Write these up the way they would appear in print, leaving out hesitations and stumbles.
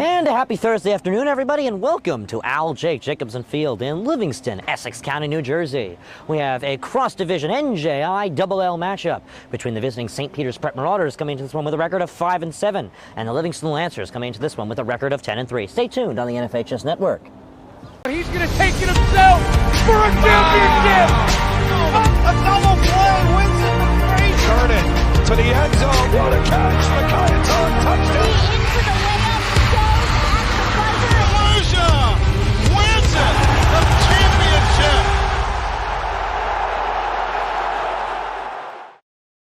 And a happy Thursday afternoon, everybody, and welcome to Al Jake Jacobson Field in Livingston, Essex County, New Jersey. We have a cross-division NJILL matchup between the visiting St. Peter's Prep Marauders coming into this one with a record of 5-7, and the Livingston Lancers coming into this one with a record of 10-3. Stay tuned on the NFHS Network. He's going to take it himself for a championship! A double play wins it for free! Turn it to the end zone. What a catch! Micaiah Todd, touchdown! Wins it! The championship!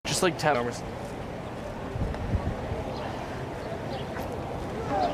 Just like 10 hours.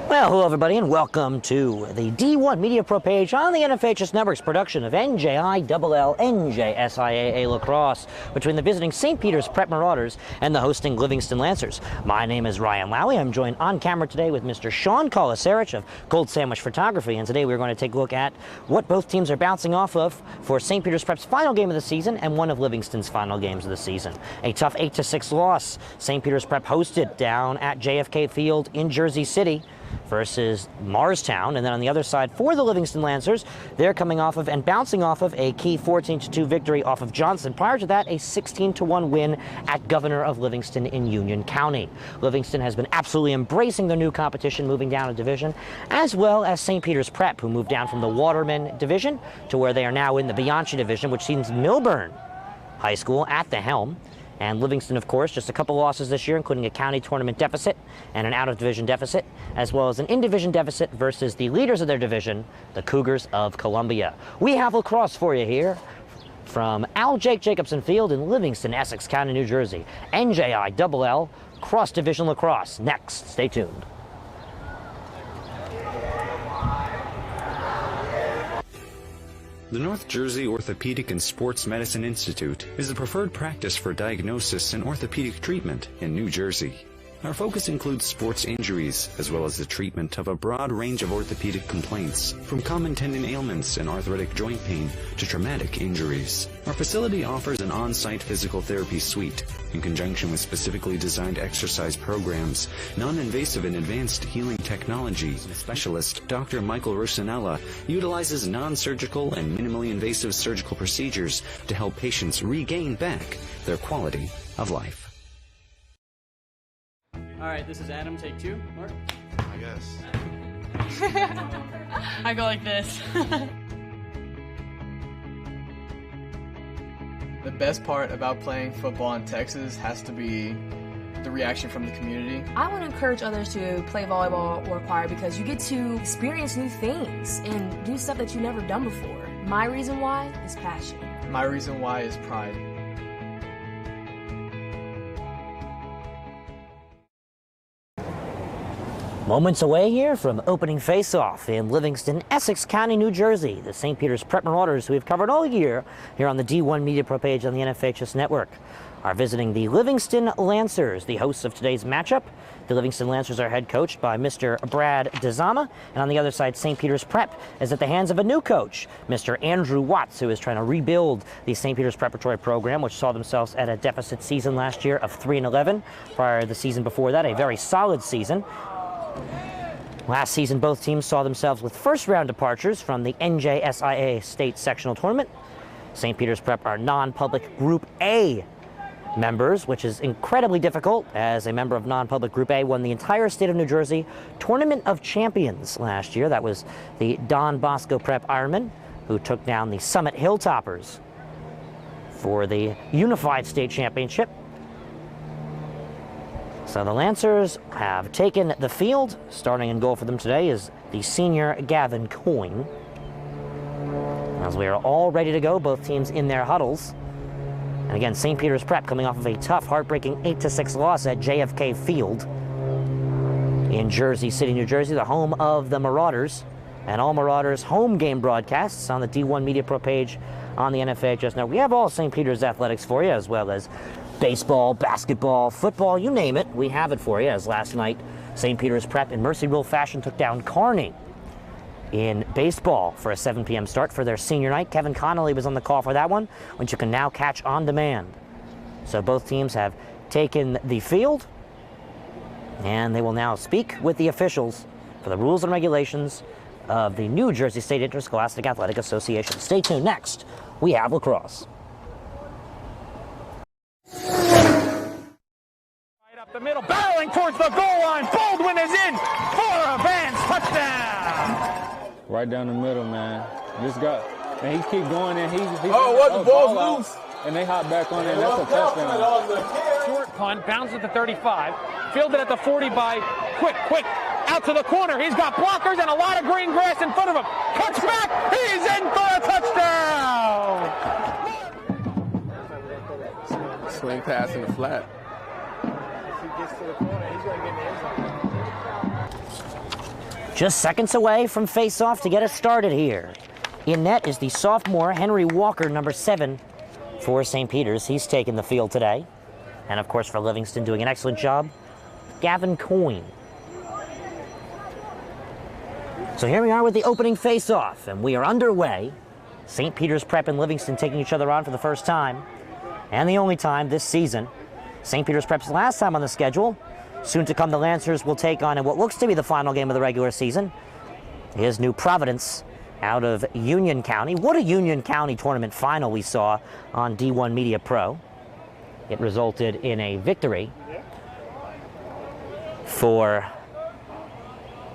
Well, hello everybody, and welcome to the D1 Media Pro page on the NFHS Network's production of NJILL NJSIAA Lacrosse between the visiting St. Peter's Prep Marauders and the hosting Livingston Lancers. My name is Ryan Lowy. I'm joined on camera today with Mr. Sean Colasarich of Gold Sandwich Photography, and today we're going to take a look at what both teams are bouncing off of for St. Peter's Prep's final game of the season and one of Livingston's final games of the season. A tough 8-6 loss. St. Peter's Prep hosted down at JFK Field in Jersey City versus Marstown, and then on the other side for the Livingston Lancers, they're coming off of and bouncing off of a key 14-2 victory off of Johnson. Prior to that, a 16-1 win at Governor of Livingston in Union County. Livingston has been absolutely embracing the new competition, moving down a division, as well as St. Peter's Prep, who moved down from the Waterman division to where they are now in the Bianchi division, which sees Milburn High School at the helm. And Livingston, of course, just a couple losses this year, including a county tournament deficit and an out-of-division deficit, as well as an in-division deficit versus the leaders of their division, the Cougars of Columbia. We have lacrosse for you here from Al Jake Jacobson Field in Livingston, Essex County, New Jersey. NJILL cross-division lacrosse. Next, stay tuned. The North Jersey Orthopedic and Sports Medicine Institute is the preferred practice for diagnosis and orthopedic treatment in New Jersey. Our focus includes sports injuries, as well as the treatment of a broad range of orthopedic complaints, from common tendon ailments and arthritic joint pain to traumatic injuries. Our facility offers an on-site physical therapy suite, in conjunction with specifically designed exercise programs, non-invasive and advanced healing technology. Specialist Dr. Michael Rosanella utilizes non-surgical and minimally invasive surgical procedures to help patients regain back their quality of life. All right, this is Adam, take 2. Mark? I guess. I go like this. The best part about playing football in Texas has to be the reaction from the community. I want to encourage others to play volleyball or choir because you get to experience new things and do stuff that you've never done before. My reason why is passion. My reason why is pride. Moments away here from opening face-off in Livingston, Essex County, New Jersey. The St. Peter's Prep Marauders, who we've covered all year here on the D1 Media Pro page on the NFHS Network, are visiting the Livingston Lancers, the hosts of today's matchup. The Livingston Lancers are head coached by Mr. Brad DeZama, and on the other side, St. Peter's Prep is at the hands of a new coach, Mr. Andrew Watts, who is trying to rebuild the St. Peter's Preparatory program, which saw themselves at a deficit season last year of 3-11. Prior to the season before that, a very solid season. Last season, both teams saw themselves with first-round departures from the NJSIAA State Sectional Tournament. St. Peter's Prep are non-public Group A members, which is incredibly difficult, as a member of non-public Group A won the entire state of New Jersey Tournament of Champions last year. That was the Don Bosco Prep Ironmen, who took down the Summit Hilltoppers for the Unified State Championship. So the Lancers have taken the field. Starting in goal for them today is the senior Gavin Coyne. As we are all ready to go, both teams in their huddles. And again, St. Peter's Prep coming off of a tough, heartbreaking 8-6 loss at JFK Field in Jersey City, New Jersey, the home of the Marauders. And all Marauders home game broadcasts on the D1 Media Pro page on the NFHS. Now, we have all St. Peter's athletics for you, as well as baseball, basketball, football, you name it. We have it for you, as last night St. Peter's Prep in Mercy Rule fashion took down Kearney in baseball for a 7 p.m. start for their senior night. Kevin Connolly was on the call for that one, which you can now catch on demand. So both teams have taken the field, and they will now speak with the officials for the rules and regulations of the New Jersey State Interscholastic Athletic Association. Stay tuned. Next, we have lacrosse. Right up the middle, barreling towards the goal line. Baldwin is in for a Vance touchdown. Right down the middle, man. This guy, and he keep going in. The ball's loose. And they hop back on it. That's a touchdown. Short punt, bounces at the 35. Fielded at the 40 by Quick. Out to the corner. He's got blockers and a lot of green grass in front of him. Cuts back. He's in for a touchdown. Swing pass in the flat. Just seconds away from face-off to get us started here. In net is the sophomore Henry Walker, number 7 for St. Peter's. He's taken the field today. And of course for Livingston, doing an excellent job, Gavin Coyne. So here we are with the opening face-off, and we are underway. St. Peter's Prep and Livingston taking each other on for the first time, and the only time this season. St. Peter's Prep's last time on the schedule. Soon to come, the Lancers will take on in what looks to be the final game of the regular season is New Providence out of Union County. What a Union County tournament final we saw on D1 Media Pro. It resulted in a victory for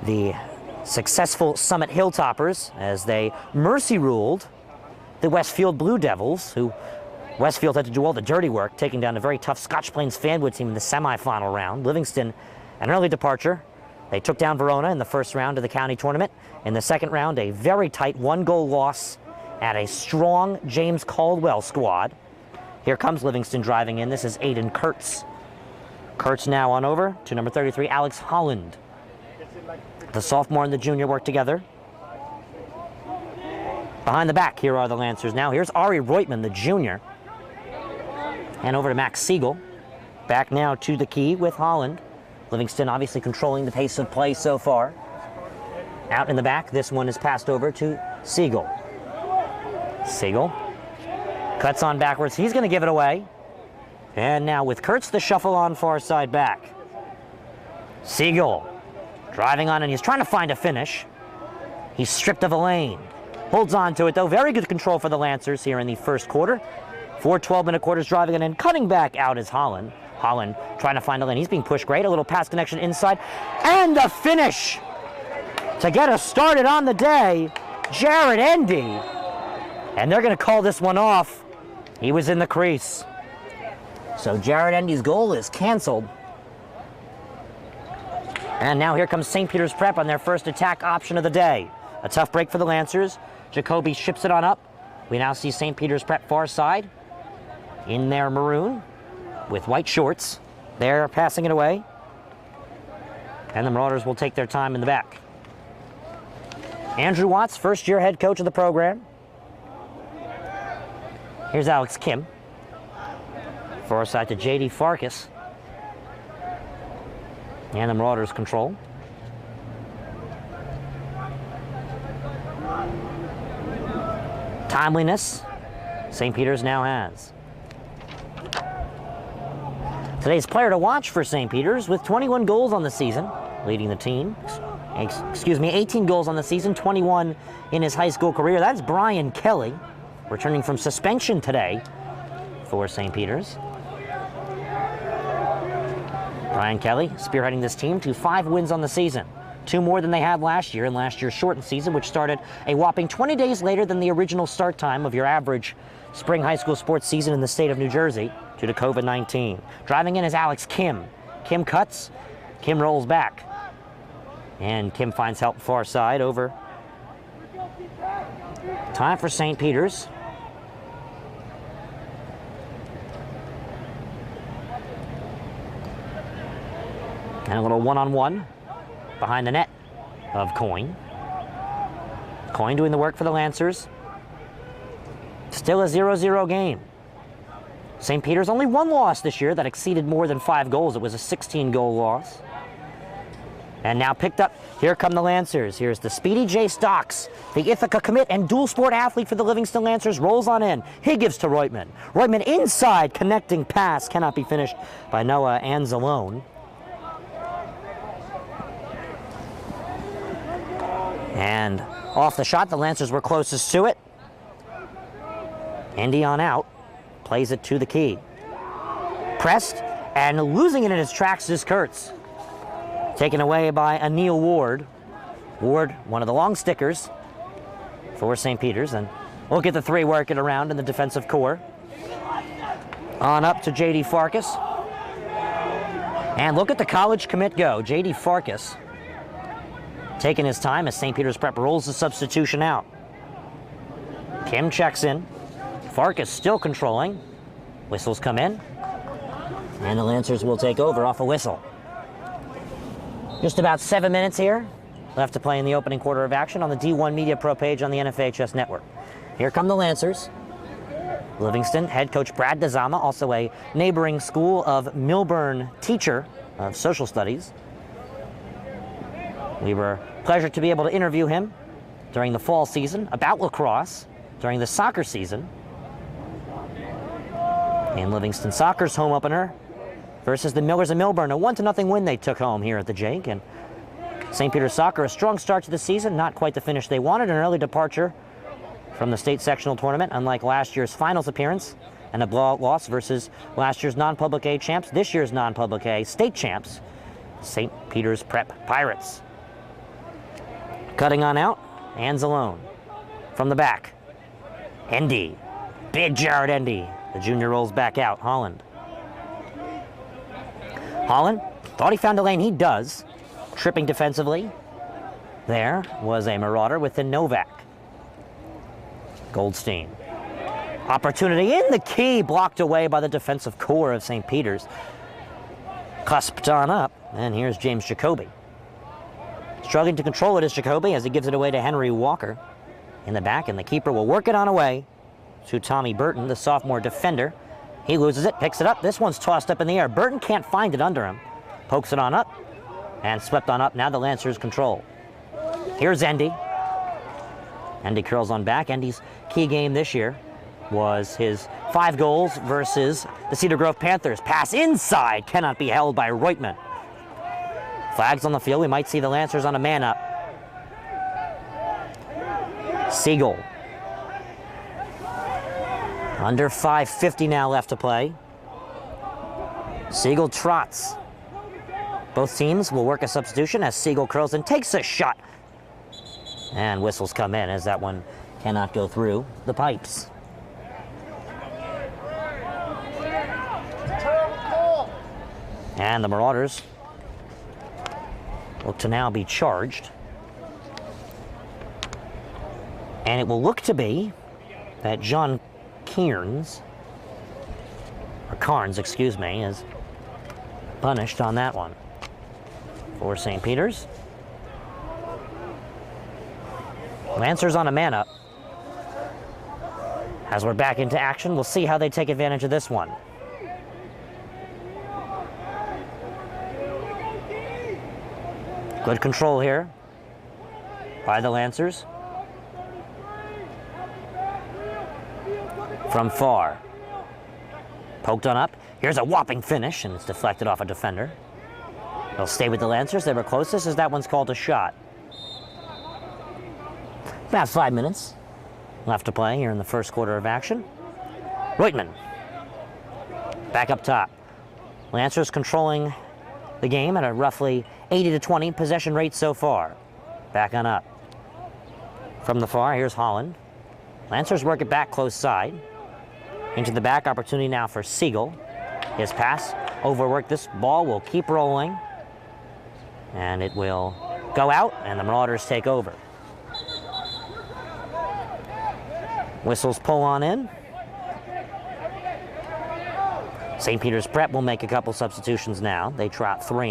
the successful Summit Hilltoppers as they mercy ruled the Westfield Blue Devils, who Westfield had to do all the dirty work, taking down a very tough Scotch Plains Fanwood team in the semifinal round. Livingston, an early departure. They took down Verona in the first round of the county tournament. In the second round, a very tight 1-goal loss at a strong James Caldwell squad. Here comes Livingston driving in. This is Aiden Kurtz. Kurtz now on over to number 33, Alex Holland. The sophomore and the junior work together. Behind the back, here are the Lancers now. Here's Ari Reutman, the junior. And over to Max Siegel. Back now to the key with Holland. Livingston obviously controlling the pace of play so far. Out in the back, this one is passed over to Siegel. Siegel cuts on backwards. He's going to give it away. And now with Kurtz, the shuffle on far side back. Siegel driving on, and he's trying to find a finish. He's stripped of a lane. Holds on to it, though. Very good control for the Lancers here in the first quarter. 4 12-minute quarters driving it in. Cutting back out is Holland. Holland trying to find a lane. He's being pushed great. A little pass connection inside. And the finish to get us started on the day, Jared Endy. And they're going to call this one off. He was in the crease. So Jared Endy's goal is canceled. And now here comes St. Peter's Prep on their first attack option of the day. A tough break for the Lancers. Jacoby ships it on up. We now see St. Peter's Prep far side in their maroon with white shorts. They're passing it away. And the Marauders will take their time in the back. Andrew Watts, first-year head coach of the program. Here's Alex Kim. Far side to J.D. Farkas. And the Marauders control. Timeliness, St. Peter's now has. Today's player to watch for St. Peter's with 21 goals on the season, leading the team. 18 goals on the season, 21 in his high school career. That's Brian Kelly, returning from suspension today for St. Peter's. Brian Kelly spearheading this team to 5 wins on the season. 2 more than they had last year in last year's shortened season, which started a whopping 20 days later than the original start time of your average spring high school sports season in the state of New Jersey due to COVID-19. Driving in is Alex Kim. Kim cuts, Kim rolls back. And Kim finds help far side over. Time for St. Peter's. And a little one-on-one behind the net of Coyne. Coyne doing the work for the Lancers. Still a 0-0 game. St. Peter's only 1 loss this year that exceeded more than 5 goals. It was a 16-goal loss. And now picked up, here come the Lancers. Here's the speedy Jay Stocks, the Ithaca commit and dual sport athlete for the Livingston Lancers, rolls on in. He gives to Reutman. Reutman inside, connecting pass, cannot be finished by Noah Anzalone. And off the shot, the Lancers were closest to it. Indy on out, plays it to the key. Pressed, and losing it in his tracks is Kurtz. Taken away by Anil Ward. Ward, one of the long stickers for St. Peter's, and we'll get the three working around in the defensive core. On up to J.D. Farkas. And look at the college commit go. J.D. Farkas taking his time as St. Peter's Prep rolls the substitution out. Kim checks in. Farkas still controlling. Whistles come in. And the Lancers will take over off a whistle. Just about 7 minutes here left to play in the opening quarter of action on the D1 Media Pro page on the NFHS network. Here come the Lancers. Livingston head coach Brad DeZama, also a neighboring school of Milburn teacher of social studies. We were pleasure to be able to interview him during the fall season about lacrosse, during the soccer season. And Livingston Soccer's home opener versus the Millers of Milburn, a 1-0 win they took home here at the Jake. And St. Peter's Soccer, a strong start to the season, not quite the finish they wanted, an early departure from the state sectional tournament, unlike last year's finals appearance, and a blowout loss versus last year's non-public A champs, this year's non-public A state champs, St. Peter's Prep Pirates. Cutting on out, hands alone. From the back, Endy, big Jared Endy. The junior rolls back out, Holland. Holland thought he found a lane, he does. Tripping defensively. There was a marauder within Novak. Goldstein. Opportunity in the key, blocked away by the defensive core of St. Peter's. Cusped on up, and here's James Jacoby. Struggling to control it is Jacoby as he gives it away to Henry Walker in the back, and the keeper will work it on away to Tommy Burton, the sophomore defender. He loses it, picks it up. This one's tossed up in the air. Burton can't find it under him. Pokes it on up, and swept on up. Now the Lancers control. Here's Endy. Endy curls on back. Endy's key game this year was his 5 goals versus the Cedar Grove Panthers. Pass inside, cannot be held by Reutman. Flags on the field. We might see the Lancers on a man-up. Siegel. Under 5:50 now left to play. Siegel trots. Both teams will work a substitution as Siegel curls and takes a shot. And whistles come in as that one cannot go through the pipes. And the Marauders look to now be charged. And it will look to be that John Carnes, excuse me, is punished on that one for St. Peter's. Lancers on a man-up. As we're back into action, we'll see how they take advantage of this one. Good control here by the Lancers. From far. Poked on up. Here's a whopping finish, and it's deflected off a defender. They'll stay with the Lancers. They were closest as that one's called a shot. About 5 minutes left to play here in the first quarter of action. Reutman. Back up top. Lancers controlling the game at a roughly 80-20 possession rate so far. Back on up. From the far, here's Holland. Lancers work it back close side. Into the back, opportunity now for Siegel. His pass, overworked. This ball will keep rolling. And it will go out, and the Marauders take over. Whistles pull on in. St. Peter's Prep will make a couple substitutions now. They trot 4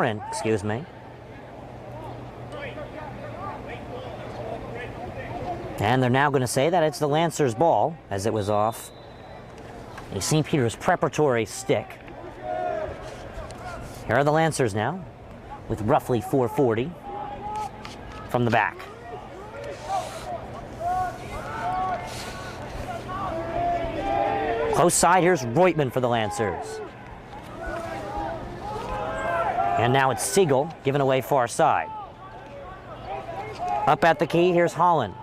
in, excuse me. And they're now going to say that it's the Lancers' ball, as it was off a St. Peter's Preparatory stick. Here are the Lancers now, with roughly 4:40 from the back. Close side, here's Reutman for the Lancers. And now it's Siegel, given away far side. Up at the key, here's Holland.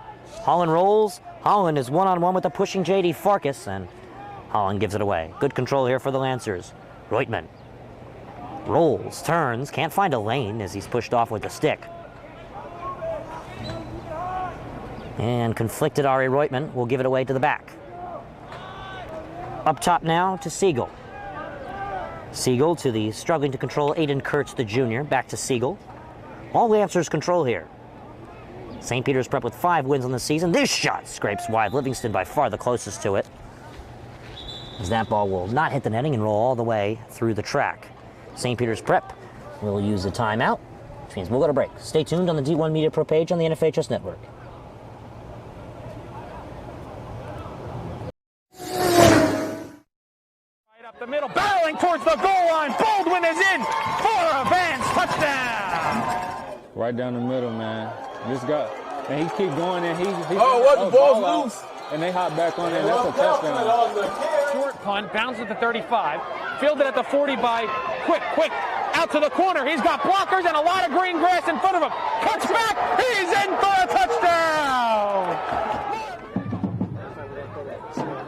Holland rolls. Holland is one-on-one with the pushing J.D. Farkas, and Holland gives it away. Good control here for the Lancers. Reutman rolls, turns, can't find a lane as he's pushed off with the stick. And conflicted Ari Reutman will give it away to the back. Up top now to Siegel. Siegel to the struggling to control Aiden Kurtz, the junior. Back to Siegel. All Lancers control here. St. Peter's Prep with 5 wins on the season. This shot scrapes wide. Livingston by far the closest to it, as that ball will not hit the netting and roll all the way through the track. St. Peter's Prep will use a timeout, which means we'll go to break. Stay tuned on the D1 Media Pro page on the NFHS Network. Right up the middle, barreling towards the goal line. Baldwin is in for a Vance touchdown. Right down the middle, man. This guy, and he keep going, and the ball's loose. And they hop back on it, and that's a touchdown. Short punt, bounces at the 35, fielded at the 40 by Quick, out to the corner. He's got blockers and a lot of green grass in front of him. Cuts back, he's in for a touchdown.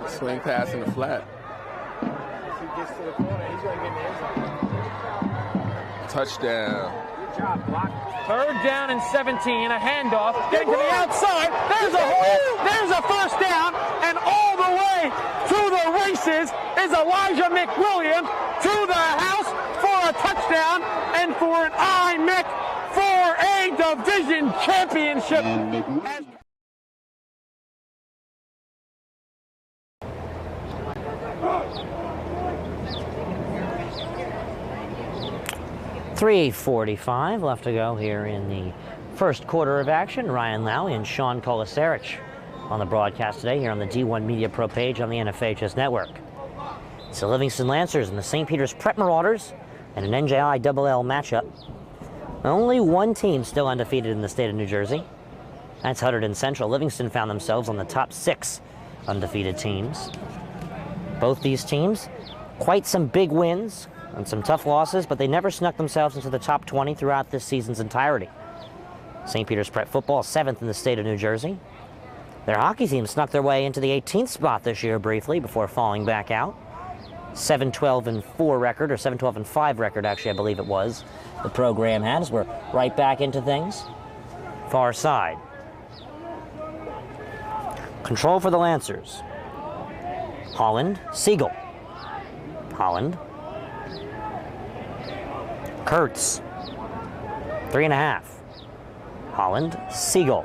Swing pass in the flat. Touchdown. Third down and 17, a handoff, getting to the outside. There's a first down, and all the way to the races is Elijah McWilliams to the house for a touchdown and for an IMEC for a division championship. 3:45 left to go here in the first quarter of action. Ryan Lowry and Sean Kolasarich on the broadcast today here on the D1 Media Pro page on the NFHS Network. It's the Livingston Lancers and the St. Peter's Prep Marauders and an NJILL matchup. Only one team still undefeated in the state of New Jersey. That's Huddington Central. Livingston found themselves on the top 6 undefeated teams. Both these teams, quite some big wins and some tough losses, but they never snuck themselves into the top 20 throughout this season's entirety. St. Peter's Prep football 7th in the state of New Jersey. Their hockey team snuck their way into the 18th spot this year briefly before falling back out. 7-12-4 record, or 7-12-5 record, actually, I believe it was. The program had, as we're right back into things. Far side. Control for the Lancers. Holland, Siegel. Holland. Kurtz. 3.5. Holland, Siegel.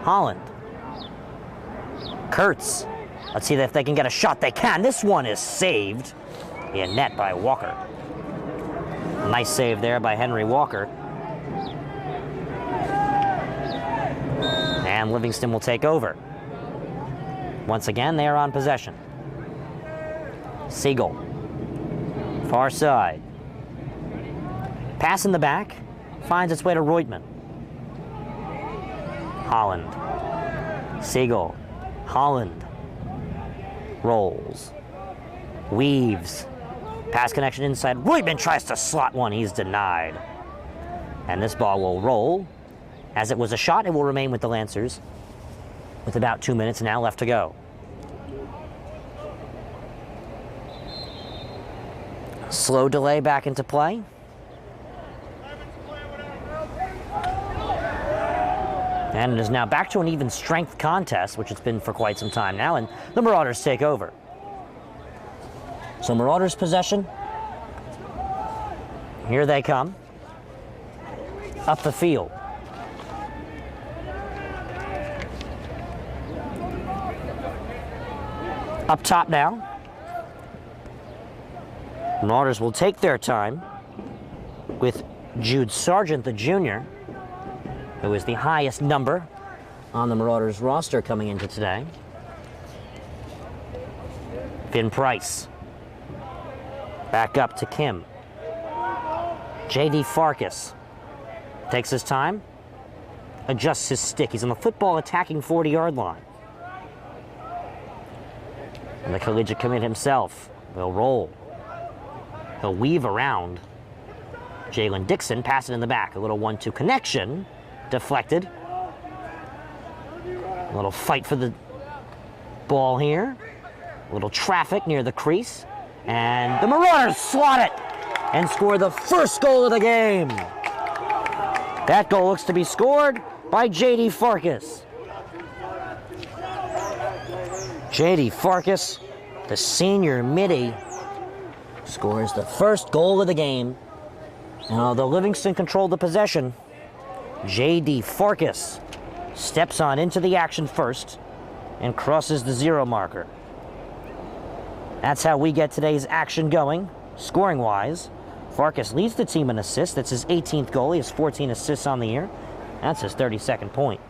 Holland. Kurtz. Let's see if they can get a shot. They can. This one is saved in net by Walker. Nice save there by Henry Walker. And Livingston will take over. Once again, they are on possession. Siegel. Far side. Pass in the back. Finds its way to Reutman. Holland. Siegel. Holland. Rolls. Weaves. Pass connection inside. Reutman tries to slot one. He's denied. And this ball will roll. As it was a shot, it will remain with the Lancers with about 2 minutes now left to go. Slow delay back into play. And it is now back to an even strength contest, which it's been for quite some time now, and the Marauders take over. So Marauders possession. Here they come. Up the field. Up top now. Marauders will take their time with Jude Sargent, the junior, who is the highest number on the Marauders roster coming into today. Finn Price. Back up to Kim. J.D. Farkas takes his time, adjusts his stick. He's on the football attacking 40-yard line. And the collegiate commit himself will roll. He'll weave around Jalen Dixon, pass it in the back. A little 1-2 connection. Deflected A little fight for the ball here. A little traffic near the crease. And the Marauders slot it and score the first goal of the game. That goal looks to be scored by J.D. Farkas. J.D. Farkas, the senior midi, scores the first goal of the game. And although Livingston controlled the possession, J.D. Farkas steps on into the action first and crosses the 0 marker. That's how we get today's action going, scoring-wise. Farkas leads the team in assists. That's his 18th goal. He has 14 assists on the year. That's his 32nd point.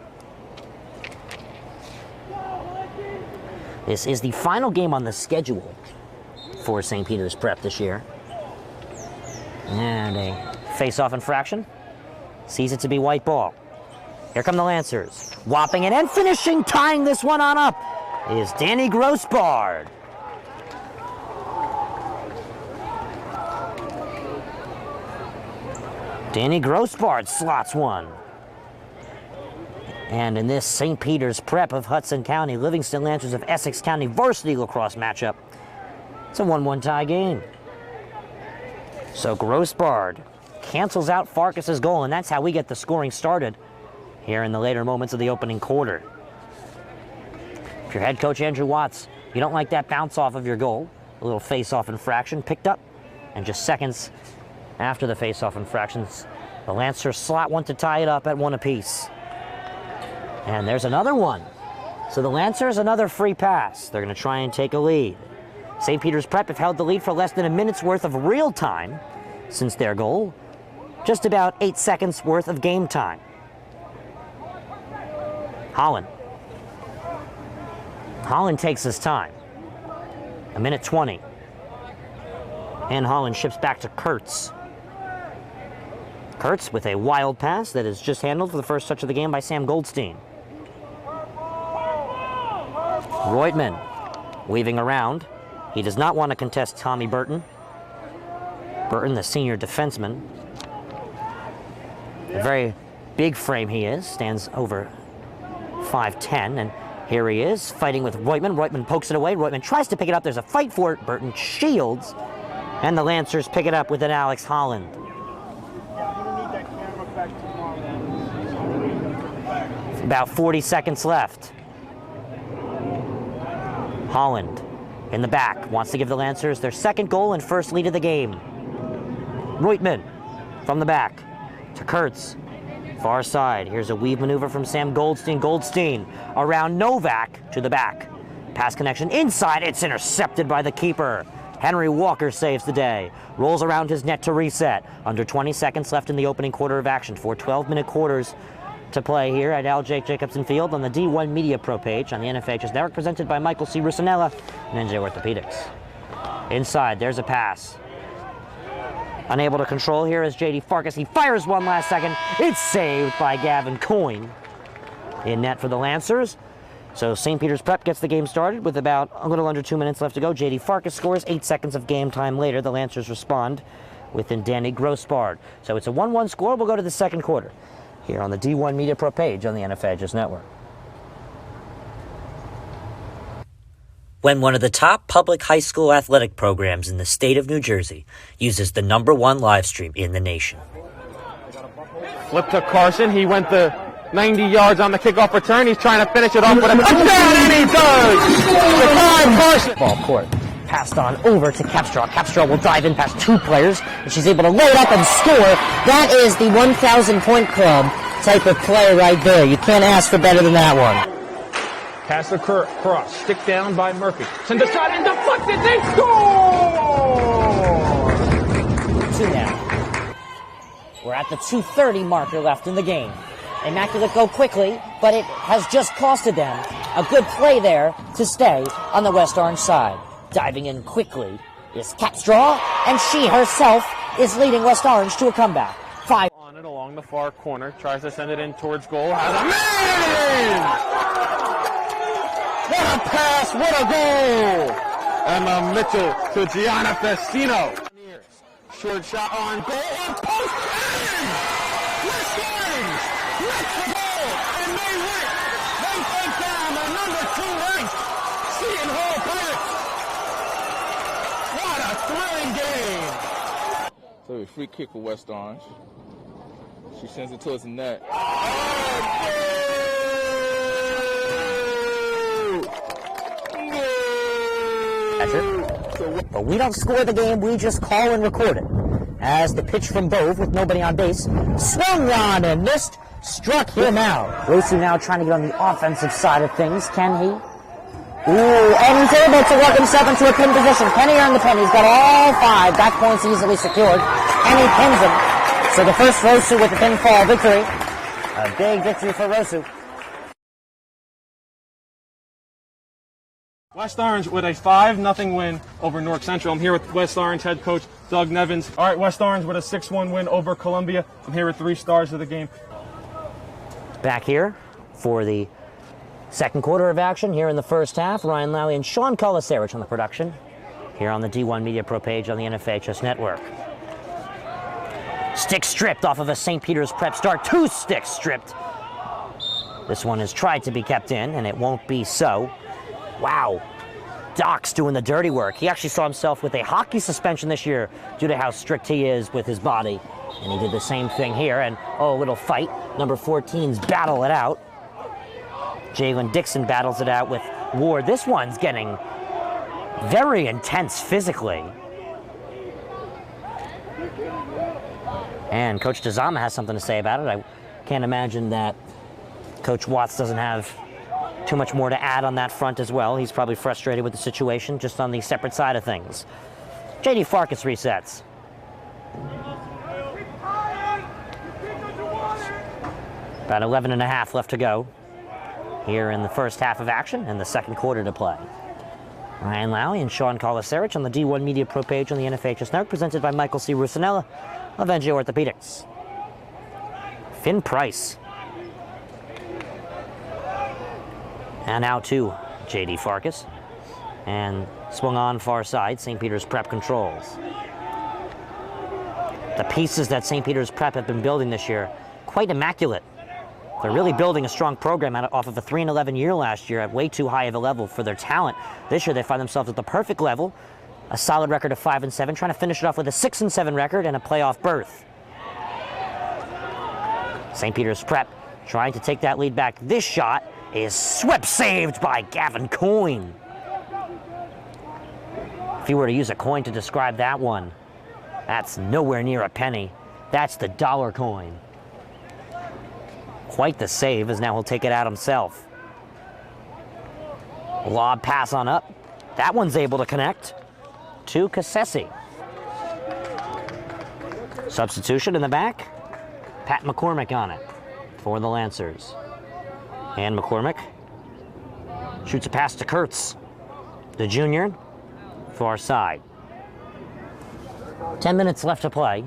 This is the final game on the schedule for St. Peter's Prep this year. And a face-off infraction. Sees it to be white ball. Here come the Lancers. Whopping it and finishing, tying this one on up, is Danny Grossbard. Danny Grossbard slots one. And in this St. Peter's Prep of Hudson County, Livingston Lancers of Essex County varsity lacrosse matchup, it's a 1-1 tie game. So Grossbard cancels out Farkas's goal, and that's how we get the scoring started here in the later moments of the opening quarter. If you're head coach Andrew Watts, you don't like that bounce off of your goal, a little face-off infraction picked up, and just seconds after the face-off infractions, the Lancers slot one to tie it up at 1 apiece. And there's another one. So the Lancers, another free pass. They're going to try and take a lead. St. Peter's Prep have held the lead for less than a minute's worth of real time since their goal. Just about 8 seconds worth of game time. Holland. Holland takes his time. 1:20. And Holland ships back to Kurtz. Kurtz with a wild pass that is just handled for the first touch of the game by Sam Goldstein. Reutman weaving around. He does not want to contest Tommy Burton. Burton, the senior defenseman. A very big frame he is, stands over 5'10", and here he is fighting with Reutman. Reutman pokes it away. Reutman tries to pick it up. There's a fight for it. Burton shields, and the Lancers pick it up with an Alex Holland. About 40 seconds left. Holland in the back wants to give the Lancers their second goal and first lead of the game. Reutman from the back to Kurtz. Far side. Here's a weave maneuver from Sam Goldstein. Goldstein around Novak to the back. Pass connection inside. It's intercepted by the keeper. Henry Walker saves the day. Rolls around his net to reset. Under 20 seconds left in the opening quarter of action. 4 12-minute quarters to play here at Al J. Jacobson Field on the D1 Media Pro page on the NFHS Network, presented by Michael C. Rusinella and NJ Orthopedics. Inside, there's a pass. Unable to control here is J.D. Farkas. He fires one last second. It's saved by Gavin Coyne. In net for the Lancers. So St. Peter's Prep gets the game started with about a little under 2 minutes left to go. J.D. Farkas scores. 8 seconds of game time later. The Lancers respond within Danny Grossbard. So it's a 1-1 score. We'll go to the second quarter here on the D1 Media Pro page on the NFHS Network. When one of the top public high school athletic programs in the state of New Jersey uses the #1 live stream in the nation. Flip to Carson. He went the 90 yards on the kickoff return. He's trying to finish it off with a touchdown, and he does! Define Carson. Ball court. Passed on over to Capstraw. Capstraw will dive in past 2 players, and she's able to load up and score. That is the 1,000-point club type of play right there. You can't ask for better than that one. Pass across. Stick down by Murphy. Send a shot and deflected. They score! 2 now. We're at the 2:30 marker left in the game. Immaculate go quickly, but it has just costed them a good play there to stay on the West Orange side. Diving in quickly is Capstraw, and she herself is leading West Orange to a comeback. 5 on it along the far corner. Tries to send it in towards goal. Has a man! What a pass! What a goal! Emma Mitchell to Gianna Festino. Short shot on goal. And post in! West Orange! That's the goal! And they win! take down the number 2 ranked Seton Hall Pirates. What a thrilling game. So a free kick for West Orange. She sends it towards the net. That's it. But we don't score the game, we just call and record it. As the pitch from Bove with nobody on base, swung on and missed, struck him out. Rosu now trying to get on the offensive side of things. Can he? Ooh, and he's able to work himself into a pin position. Can he earn the pin? He's got all 5 back points easily secured, and he pins him. So the first Rosu with the pinfall victory. A big victory for Rosu. West Orange with a 5-0 win over North Central. I'm here with West Orange head coach Doug Nevins. All right, West Orange with a 6-1 win over Columbia. I'm here with 3 stars of the game. Back here for the second quarter of action here in the first half. Ryan Lowry and Sean Kolasarich on the production here on the D1 Media Pro page on the NFHS Network. Stick stripped off of a St. Peter's Prep start. 2 sticks stripped. This one has tried to be kept in, and it won't be so. Wow. Doc's doing the dirty work. He actually saw himself with a hockey suspension this year due to how strict he is with his body. And he did the same thing here. And, oh, a little fight. Number 14's battle it out. Jalen Dixon battles it out with Ward. This one's getting very intense physically. And Coach DeZama has something to say about it. I can't imagine that Coach Watts doesn't have too much more to add on that front as well. He's probably frustrated with the situation just on the separate side of things. J.D. Farkas resets. About 11 and a half left to go here in the first half of action and the second quarter to play. Ryan Lowry and Sean Kolasarich on the D1 Media Pro page on the NFHS Network, presented by Michael C. Rusinella of NJ Orthopedics. Finn Price. And out to J.D. Farkas. And swung on far side, St. Peter's Prep controls. The pieces that St. Peter's Prep have been building this year, quite immaculate. They're really building a strong program off of a 3-11 year last year at way too high of a level for their talent. This year they find themselves at the perfect level, a solid record of 5-7, trying to finish it off with a 6-7 record and a playoff berth. St. Peter's Prep trying to take that lead back. This shot is swept, saved by Gavin Coyne. If you were to use a coin to describe that one, that's nowhere near a penny. That's the dollar coin. Quite the save, as now he'll take it out himself. Lob pass on up. That one's able to connect to Cassesi. Substitution in the back. Pat McCormick on it for the Lancers. And McCormick shoots a pass to Kurtz, the junior, far side. 10 minutes left to play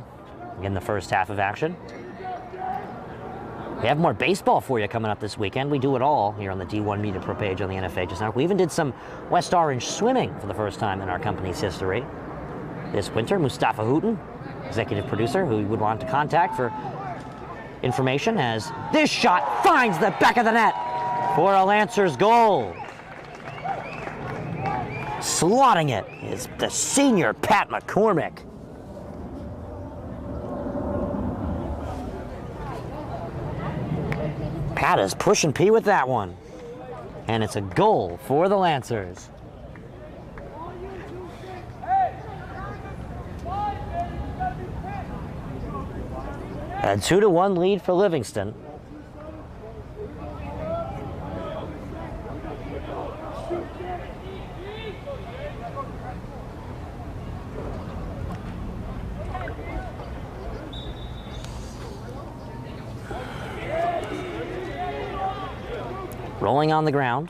in the first half of action. We have more baseball for you coming up this weekend. We do it all here on the D1 Media Pro page on the NFHS Network. We even did some West Orange swimming for the first time in our company's history this winter. Mustafa Houghton, executive producer, who you would want to contact for information, as this shot finds the back of the net for a Lancers goal. Slotting it is the senior Pat McCormick. Pat is pushing P with that one. And it's a goal for the Lancers. A 2-1 lead for Livingston. Rolling on the ground.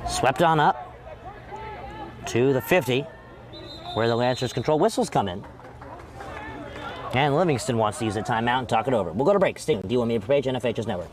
Swept on up to the 50, where the Lancers control. Whistles come in. And Livingston wants to use a timeout and talk it over. We'll go to break. Stay tuned. D1 Media page, NFHS Network.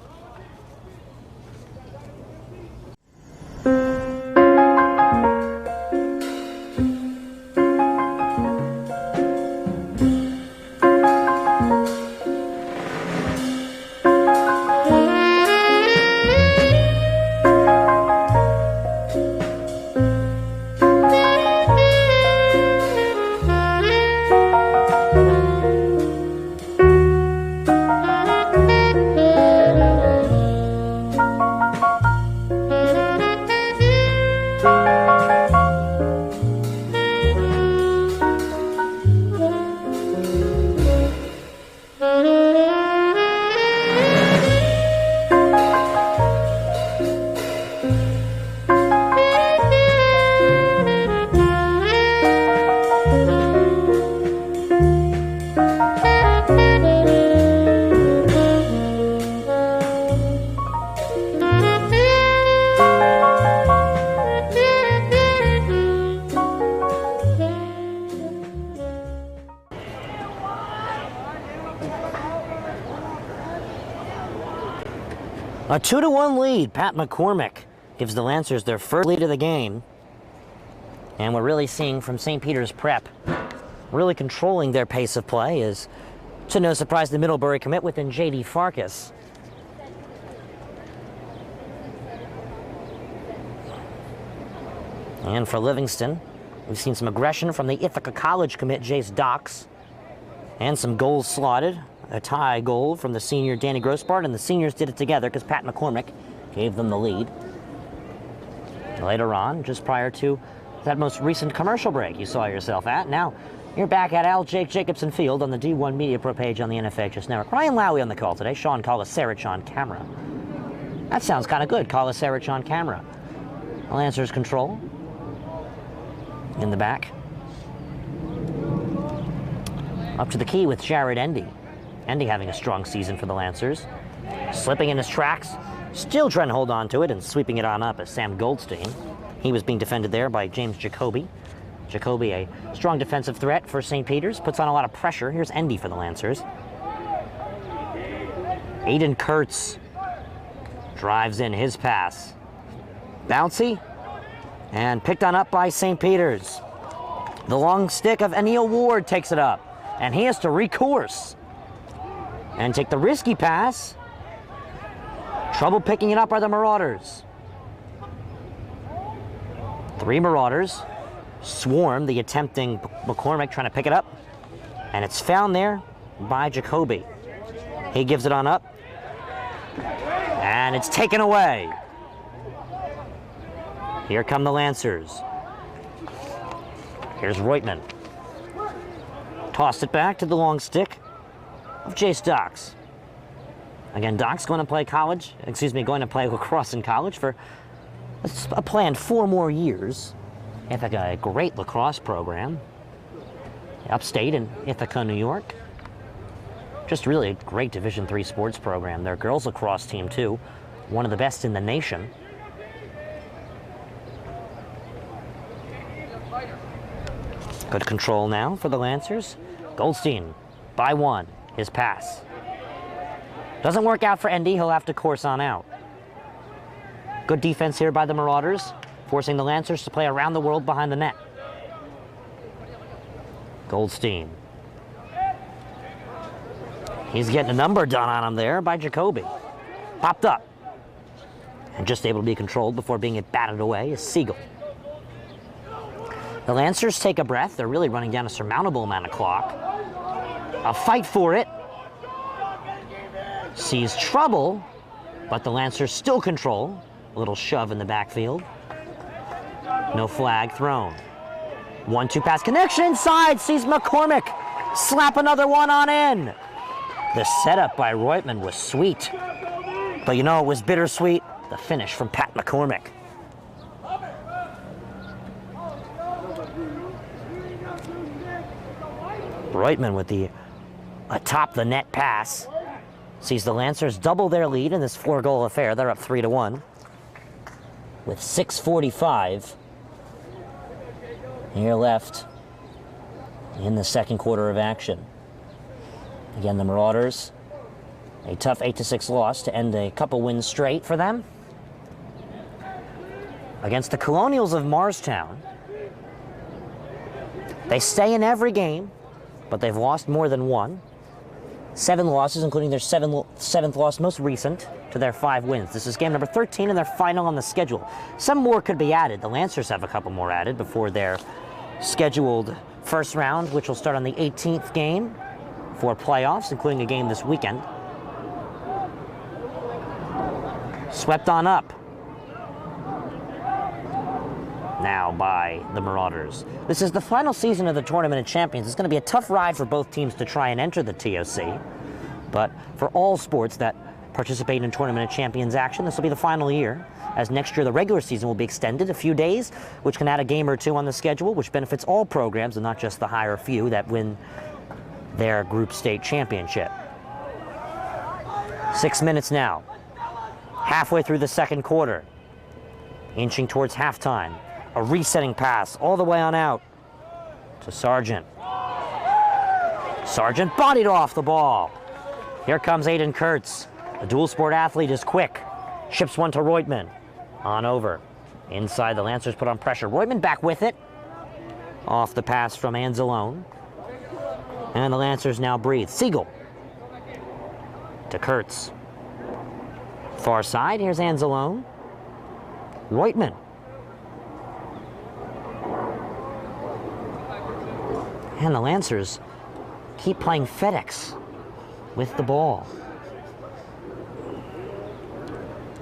A 2-1 lead. Pat McCormick gives the Lancers their first lead of the game. And we're really seeing from St. Peter's Prep, really controlling their pace of play is, to no surprise, the Middlebury commit within J.D. Farkas. And for Livingston, we've seen some aggression from the Ithaca College commit, Jace Docks, and some goals slotted. A tie goal from the senior Danny Grossbart, and the seniors did it together because Pat McCormick gave them the lead. Later on, just prior to that most recent commercial break you saw yourself at, now you're back at Al Jake Jacobson Field on the D1 Media Pro page on the NFHS Network. Ryan Lowy on the call today, Sean Colasarich on camera. That sounds kind of good, Colasarich on camera. Lancers control in the back. Up to the key with Jared Endy. Endy having a strong season for the Lancers. Slipping in his tracks, still trying to hold on to it and sweeping it on up as Sam Goldstein. He was being defended there by James Jacoby. Jacoby, a strong defensive threat for St. Peter's, puts on a lot of pressure. Here's Endy for the Lancers. Aiden Kurtz drives in his pass. Bouncy, and picked on up by St. Peter's. The long stick of Anil Ward takes it up, and he has to recourse and take the risky pass. Trouble picking it up by the Marauders. 3 Marauders swarm the attempting McCormick trying to pick it up, and it's found there by Jacoby. He gives it on up, and it's taken away. Here come the Lancers. Here's Reutman. Tossed it back to the long stick of Jace Docks. Again, Docks going to play going to play lacrosse in college for a planned 4 more years. Ithaca, a great lacrosse program. Upstate in Ithaca, New York. Just really a great Division III sports program. Their girls lacrosse team, too. One of the best in the nation. Good control now for the Lancers. Goldstein by 1. His pass. Doesn't work out for Endy. He'll have to course on out. Good defense here by the Marauders, forcing the Lancers to play around the world behind the net. Goldstein. He's getting a number done on him there by Jacoby. Popped up. And just able to be controlled before being batted away is Siegel. The Lancers take a breath. They're really running down a surmountable amount of clock. A fight for it. Sees trouble, but the Lancers still control. A little shove in the backfield. No flag thrown. 1-2 pass connection inside. Sees McCormick slap another one on in. The setup by Reutman was sweet, but you know it was bittersweet. The finish from Pat McCormick. Reutman with the atop the net pass sees the Lancers double their lead in this 4-goal affair. They're up 3-1 with 6:45 here left in the second quarter of action. Again, the Marauders, a tough 8-6 loss to end a couple wins straight for them. Against the Colonials of Marstown, they stay in every game, but they've lost more than one. 7 losses, including their seventh loss, most recent, to their 5 wins. This is game number 13 and their final on the schedule. Some more could be added. The Lancers have a couple more added before their scheduled first round, which will start on the 18th game for playoffs, including a game this weekend. Swept on up now by the Marauders. This is the final season of the Tournament of Champions. It's going to be a tough ride for both teams to try and enter the TOC, but for all sports that participate in Tournament of Champions action, this will be the final year, as next year the regular season will be extended a few days, which can add a game or 2 on the schedule, which benefits all programs and not just the higher few that win their group state championship. 6 minutes now, halfway through the second quarter, inching towards halftime. A resetting pass all the way on out to Sargent. Sargent bodied off the ball. Here comes Aiden Kurtz. The dual sport athlete is quick. Ships one to Reutemann. On over. Inside, the Lancers put on pressure. Reutemann back with it. Off the pass from Anzalone. And the Lancers now breathe. Siegel to Kurtz. Far side, here's Anzalone. Reutemann. And the Lancers keep playing FedEx with the ball.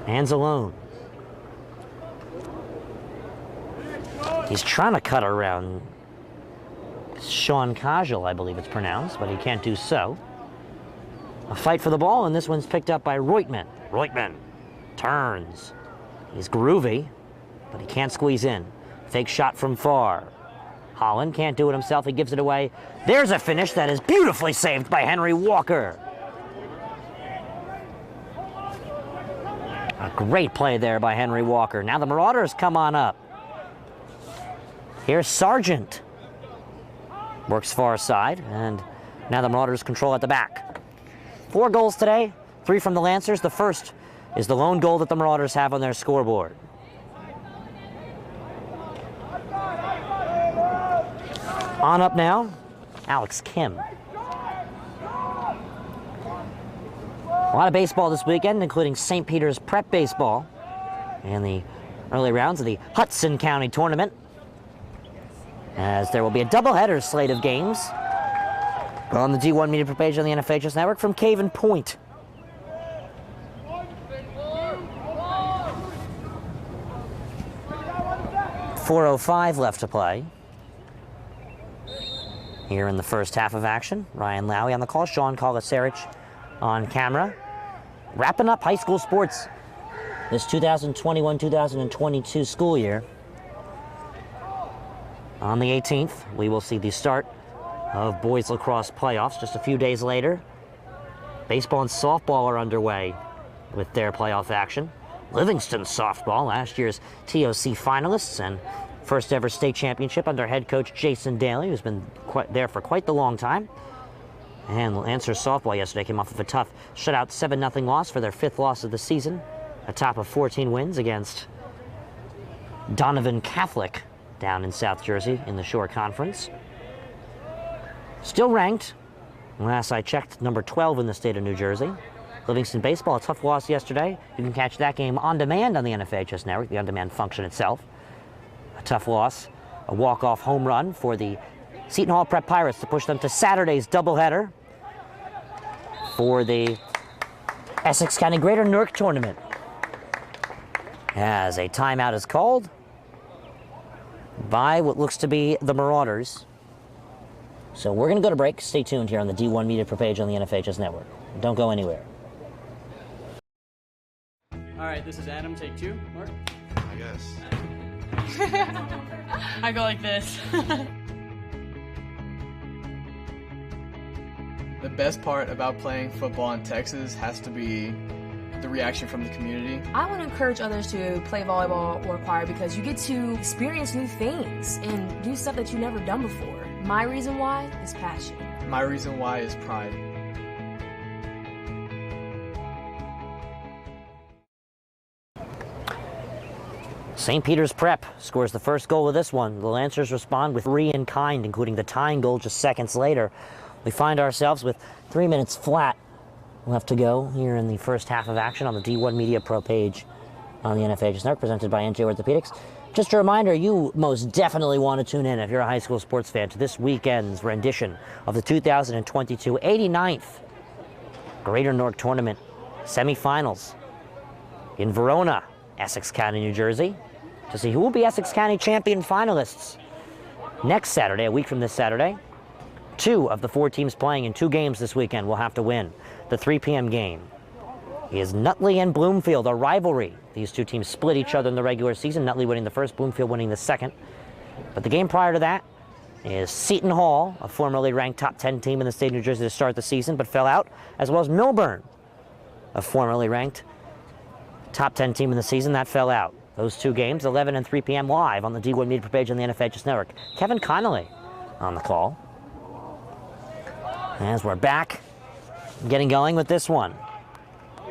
Anzalone. He's trying to cut around Sean Kajal, I believe it's pronounced, but he can't do so. A fight for the ball, and this one's picked up by Reutemann. Reutemann turns. He's groovy, but he can't squeeze in. Fake shot from far. Holland can't do it himself. He gives it away. There's a finish that is beautifully saved by Henry Walker. A great play there by Henry Walker. Now the Marauders come on up. Here's Sargent. Works far side, and now the Marauders control at the back. 4 goals today, 3 from the Lancers. The first is the lone goal that the Marauders have on their scoreboard. On up now, Alex Kim. A lot of baseball this weekend, including St. Peter's Prep baseball and the early rounds of the Hudson County Tournament, as there will be a doubleheader slate of games on the D1 Media page on the NFHS Network from Cave and Point. .405 left to play here in the first half of action. Ryan Lowy on the call, Sean Kolasarich on camera. Wrapping up high school sports this 2021-2022 school year. On the 18th, we will see the start of boys lacrosse playoffs. Just a few days later, baseball and softball are underway with their playoff action. Livingston softball, last year's TOC finalists and first ever state championship under head coach Jason Daly, who's been there for quite the long time. And Lancers softball yesterday came off of a tough shutout 7-0 loss for their 5th loss of the season, atop of 14 wins against Donovan Catholic down in South Jersey in the Shore Conference. Still ranked, last I checked, number 12 in the state of New Jersey. Livingston baseball, a tough loss yesterday. You can catch that game on demand on the NFHS Network, the on-demand function itself. A tough loss, a walk-off home run for the Seton Hall Prep Pirates to push them to Saturday's doubleheader for the Essex County Greater Newark Tournament. As a timeout is called by what looks to be the Marauders. So we're going to go to break. Stay tuned here on the D1 Media page on the NFHS Network. Don't go anywhere. All right, this is Adam. Take 2. Mark? I guess. I go like this. The best part about playing football in Texas has to be the reaction from the community. I want to encourage others to play volleyball or choir because you get to experience new things and do stuff that you've never done before. My reason why is passion. My reason why is pride. St. Peter's Prep scores the first goal of this one. The Lancers respond with 3 in kind, including the tying goal just seconds later. We find ourselves with 3 minutes flat left to go here in the first half of action on the D1 Media Pro page on the NFHS Network, presented by NJILL Orthopedics. Just a reminder, you most definitely want to tune in, if you're a high school sports fan, to this weekend's rendition of the 2022 89th Greater Newark Tournament semifinals in Verona, Essex County, New Jersey, to see who will be Essex County champion finalists next Saturday, a week from this Saturday. 2 of the 4 teams playing in 2 games this weekend will have to win. The 3 p.m. game is Nutley and Bloomfield, a rivalry. These 2 teams split each other in the regular season, Nutley winning the first, Bloomfield winning the second. But the game prior to that is Seton Hall, a formerly ranked top 10 team in the state of New Jersey to start the season, but fell out, as well as Milburn, a formerly ranked top 10 team in the season that fell out. Those 2 games, 11 and 3 p.m. live on the D1 Media page on the NFHS Network. Kevin Connolly on the call. As we're back, getting going with this one.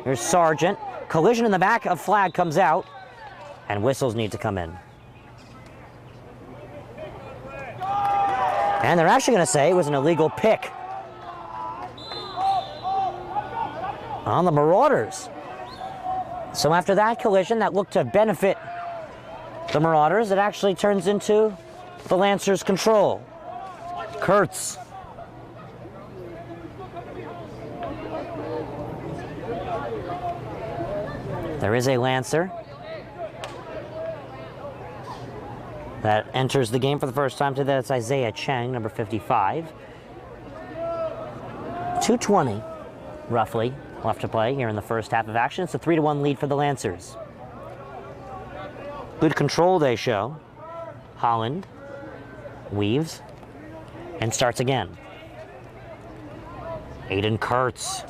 Here's Sargent, Collision in the back, a flag comes out, and whistles need to come in. And they're actually going to say it was an illegal pick on the Marauders. So after that collision that looked to benefit the Marauders, it actually turns into the Lancers' control. Kurtz. There is a Lancer that enters the game for the first time today. That's Isaiah Cheng, number 55. 2:20, roughly, left to play here in the first half of action. It's a 3-1 lead for the Lancers. Good control they show. Holland weaves and starts again. Aiden Kurtz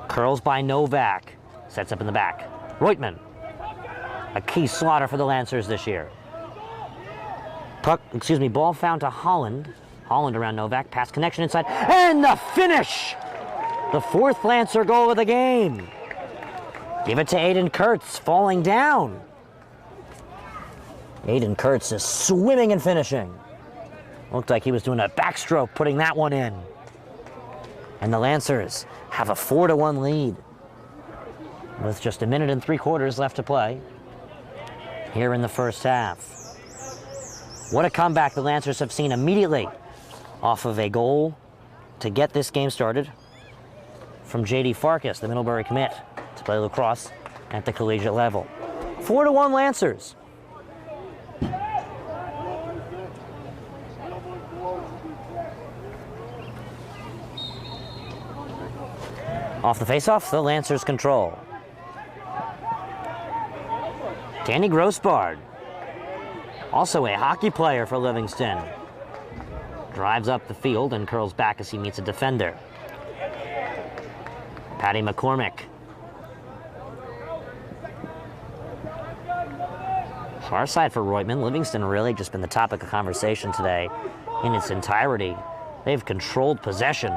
curls by Novak. Sets up in the back. Reutman, a key slaughter for the Lancers this year. Ball found to Holland. Holland around Novak, pass connection inside, and the finish! The fourth Lancer goal of the game. Give it to Aiden Kurtz, falling down. Aiden Kurtz is swimming and finishing. Looked like he was doing a backstroke, putting that one in. And the Lancers have a 4-1 lead with just 1 minute and 3/4 left to play here in the first half. What a comeback the Lancers have seen immediately off of a goal to get this game started from J.D. Farkas, the Middlebury commit, to play lacrosse at the collegiate level. 4-1 Lancers. Off the faceoff, the Lancers control. Danny Grossbard, also a hockey player for Livingston, drives up the field and curls back as he meets a defender. Patty McCormick. Far side for Reutman. Livingston really just been the topic of conversation today in its entirety. They've controlled possession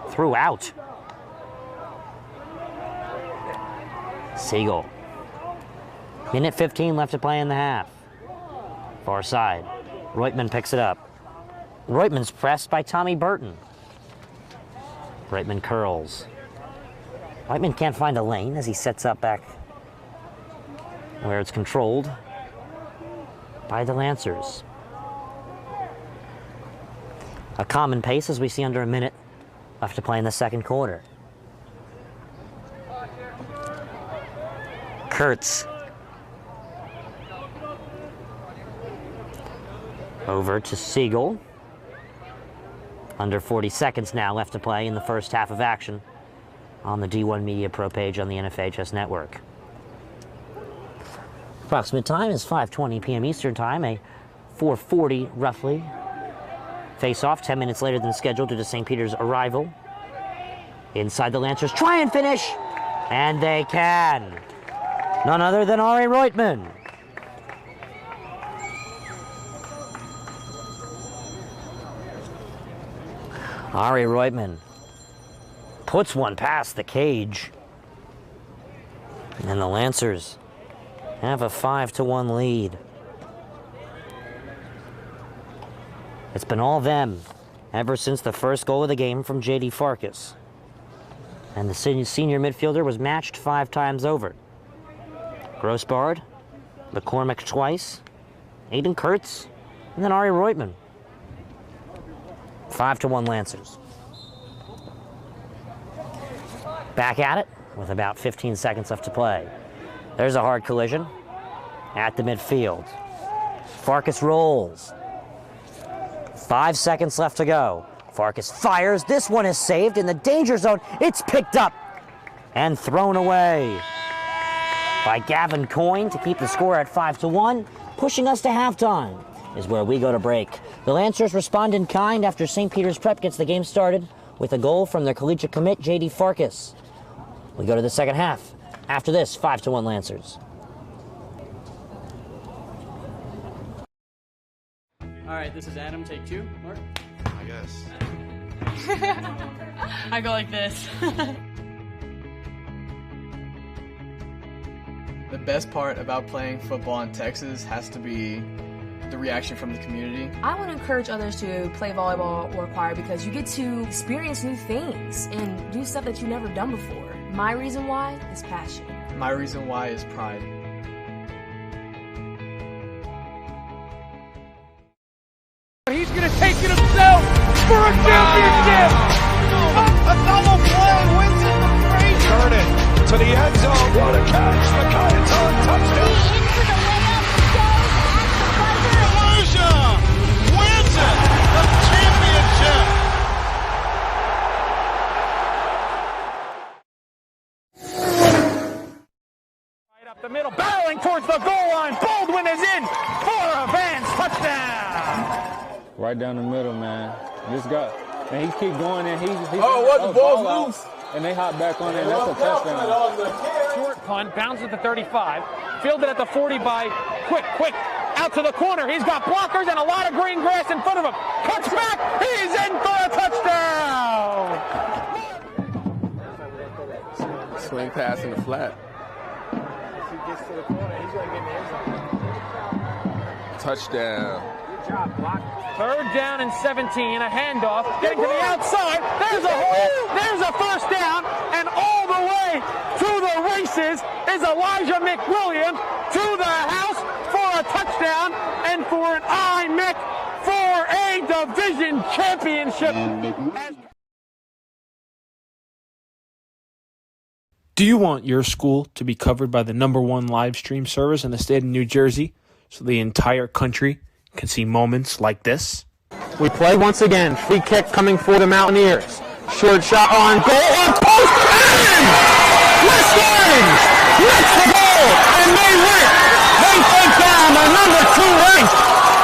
throughout. Siegel. Minute 15 left to play in the half. Far side. Reutman picks it up. Reutman's pressed by Tommy Burton. Reutman curls. Reutman can't find a lane as he sets up back where it's controlled by the Lancers. A common pace as we see under 1 minute left to play in the second quarter. Kurtz. Over to Siegel. Under 40 seconds now left to play in the first half of action on the D1 Media Pro page on the NFHS network. Approximate time is 5:20 p.m. Eastern Time, a 4:40 roughly. Face-off 10 minutes later than scheduled due to St. Peter's arrival. Inside the Lancers, try and finish, and they can. None other than Ari Reutman. Ari Reutman puts one past the cage. And the Lancers have a 5-1 lead. It's been all them ever since the first goal of the game from J.D. Farkas. And the senior midfielder was matched 5 times over. Grossbard, McCormick twice, Aiden Kurtz, and then Ari Reutman. 5-1 Lancers. Back at it with about 15 seconds left to play. There's a hard collision at the midfield. Farkas rolls. 5 seconds left to go. Farkas fires. This one is saved in the danger zone. It's picked up and thrown away by Gavin Coyne to keep the score at 5-1. Pushing us to halftime is where we go to break. The Lancers respond in kind after St. Peter's Prep gets the game started with a goal from their collegiate commit, J.D. Farkas. We go to the second half. After this, 5-1 Lancers. All right, this is Adam, take 2. Mark? I guess. I go like this. The best part about playing football in Texas has to be the reaction from the community. I want to encourage others to play volleyball or choir because you get to experience new things and do stuff that you've never done before. My reason why is passion. My reason why is pride. He's going to take it himself for a championship. A double play wins it from Frazier. Turn it to the end zone. What a catch. McKayton, touchdown. Into the layup goes at the buzzer. Wins it. The championship. Right up the middle, barreling towards the goal line. Baldwin is in for a Vance touchdown. Right down the middle, man. This guy, and he keep going in. The ball's loose. And they hop back on it. That's a touchdown. Short punt, bounces at the 35. Fielded at the 40 by Quick. Out to the corner. He's got blockers and a lot of green grass in front of him. Cuts back. He's in for a touchdown. Swing pass in the flat. If he gets to the corner, he's going to get in the end zone. Touchdown. Good job, block. Third down and 17, a handoff, getting to the outside. There's a first down, and all the way to the races is Elijah McWilliams to the house for a touchdown and for an IMIC for a division championship. Do you want your school to be covered by the #1 live stream service in the state of New Jersey so the entire country can see moments like this? We play once again. Free kick coming for the Mountaineers. Short shot on goal. On post and West Orange lets the goal, and they win. They take down the #2 ranked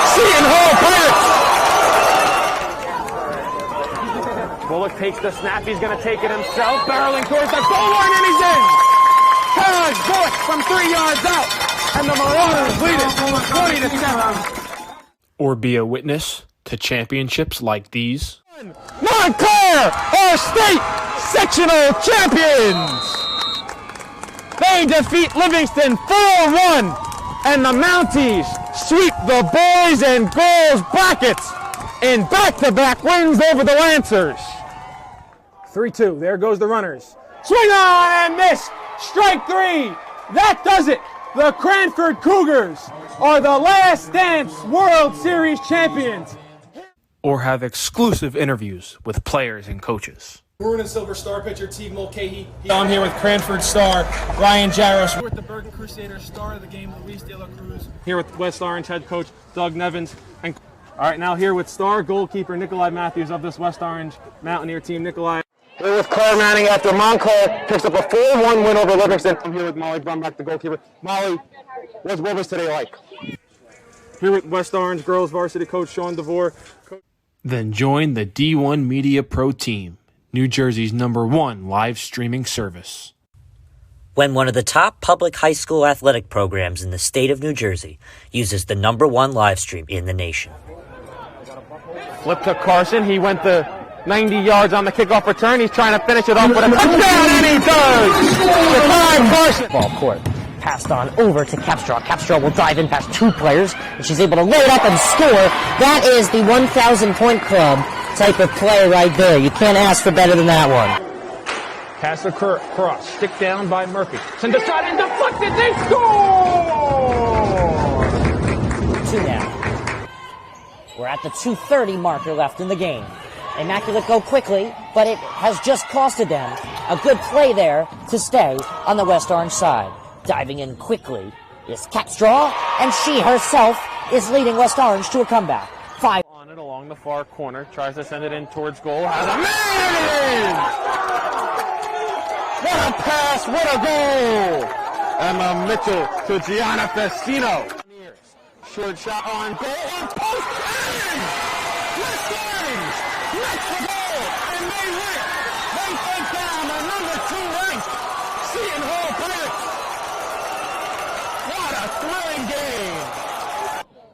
Seton Hall Pirates. Bullock takes the snap. He's going to take it himself. Barreling towards the goal line, and he's in. Charge Bullock from 3 yards out, and the Marauders lead it 20-7. Or be a witness to championships like these? Montclair are state sectional champions! They defeat Livingston 4-1, and the Mounties sweep the boys and girls brackets in back-to-back wins over the Lancers. 3-2, there goes the runners. Swing on and miss! Strike 3! That does it! The Cranford Cougars are the Last Dance World Series champions. Or have exclusive interviews with players and coaches. Maroon and Silver Star pitcher Teague Mulcahy. I'm here with Cranford star Ryan Jaros. We're with the Bergen Crusaders star of the game, Luis De La Cruz. Here with West Orange head coach Doug Nevins. And all right, now here with star goalkeeper Nikolai Matthews of this West Orange Mountaineer team. Nikolai. We're with Claire Manning after Montclair picks up a 4-1 win over Livingston. I'm here with Molly Brumback, the goalkeeper. Molly, what was today like? Here with West Orange girls varsity coach Sean DeVore. Then join the D1 Media Pro team, New Jersey's #1 live streaming service. When one of the top public high school athletic programs in the state of New Jersey uses the #1 live stream in the nation. Flip to Carson. He went the 90 yards on the kickoff return. He's trying to finish it off with a touchdown, and he does! Define Carson. Ball court. Passed on over to Capstraw. Capstraw will dive in past 2 players, and she's able to load up and score. That is the 1,000-point club type of play right there. You can't ask for better than that one. Pass across. Stick down by Murphy. Send a shot and deflected. They score! 2 now. We're at the 2:30 marker left in the game. Immaculate go quickly, but it has just costed them a good play there to stay on the West Orange side. Diving in quickly is Capstraw, and she herself is leading West Orange to a comeback. 5 on it along the far corner, tries to send it in towards goal. Has a man! What a pass! What a goal! Emma Mitchell to Gianna Festino. Short shot on goal. On post and West Orange lets the goal, and they win. They take down the #2 ranked Seton Hall Pirates. What a thrilling game!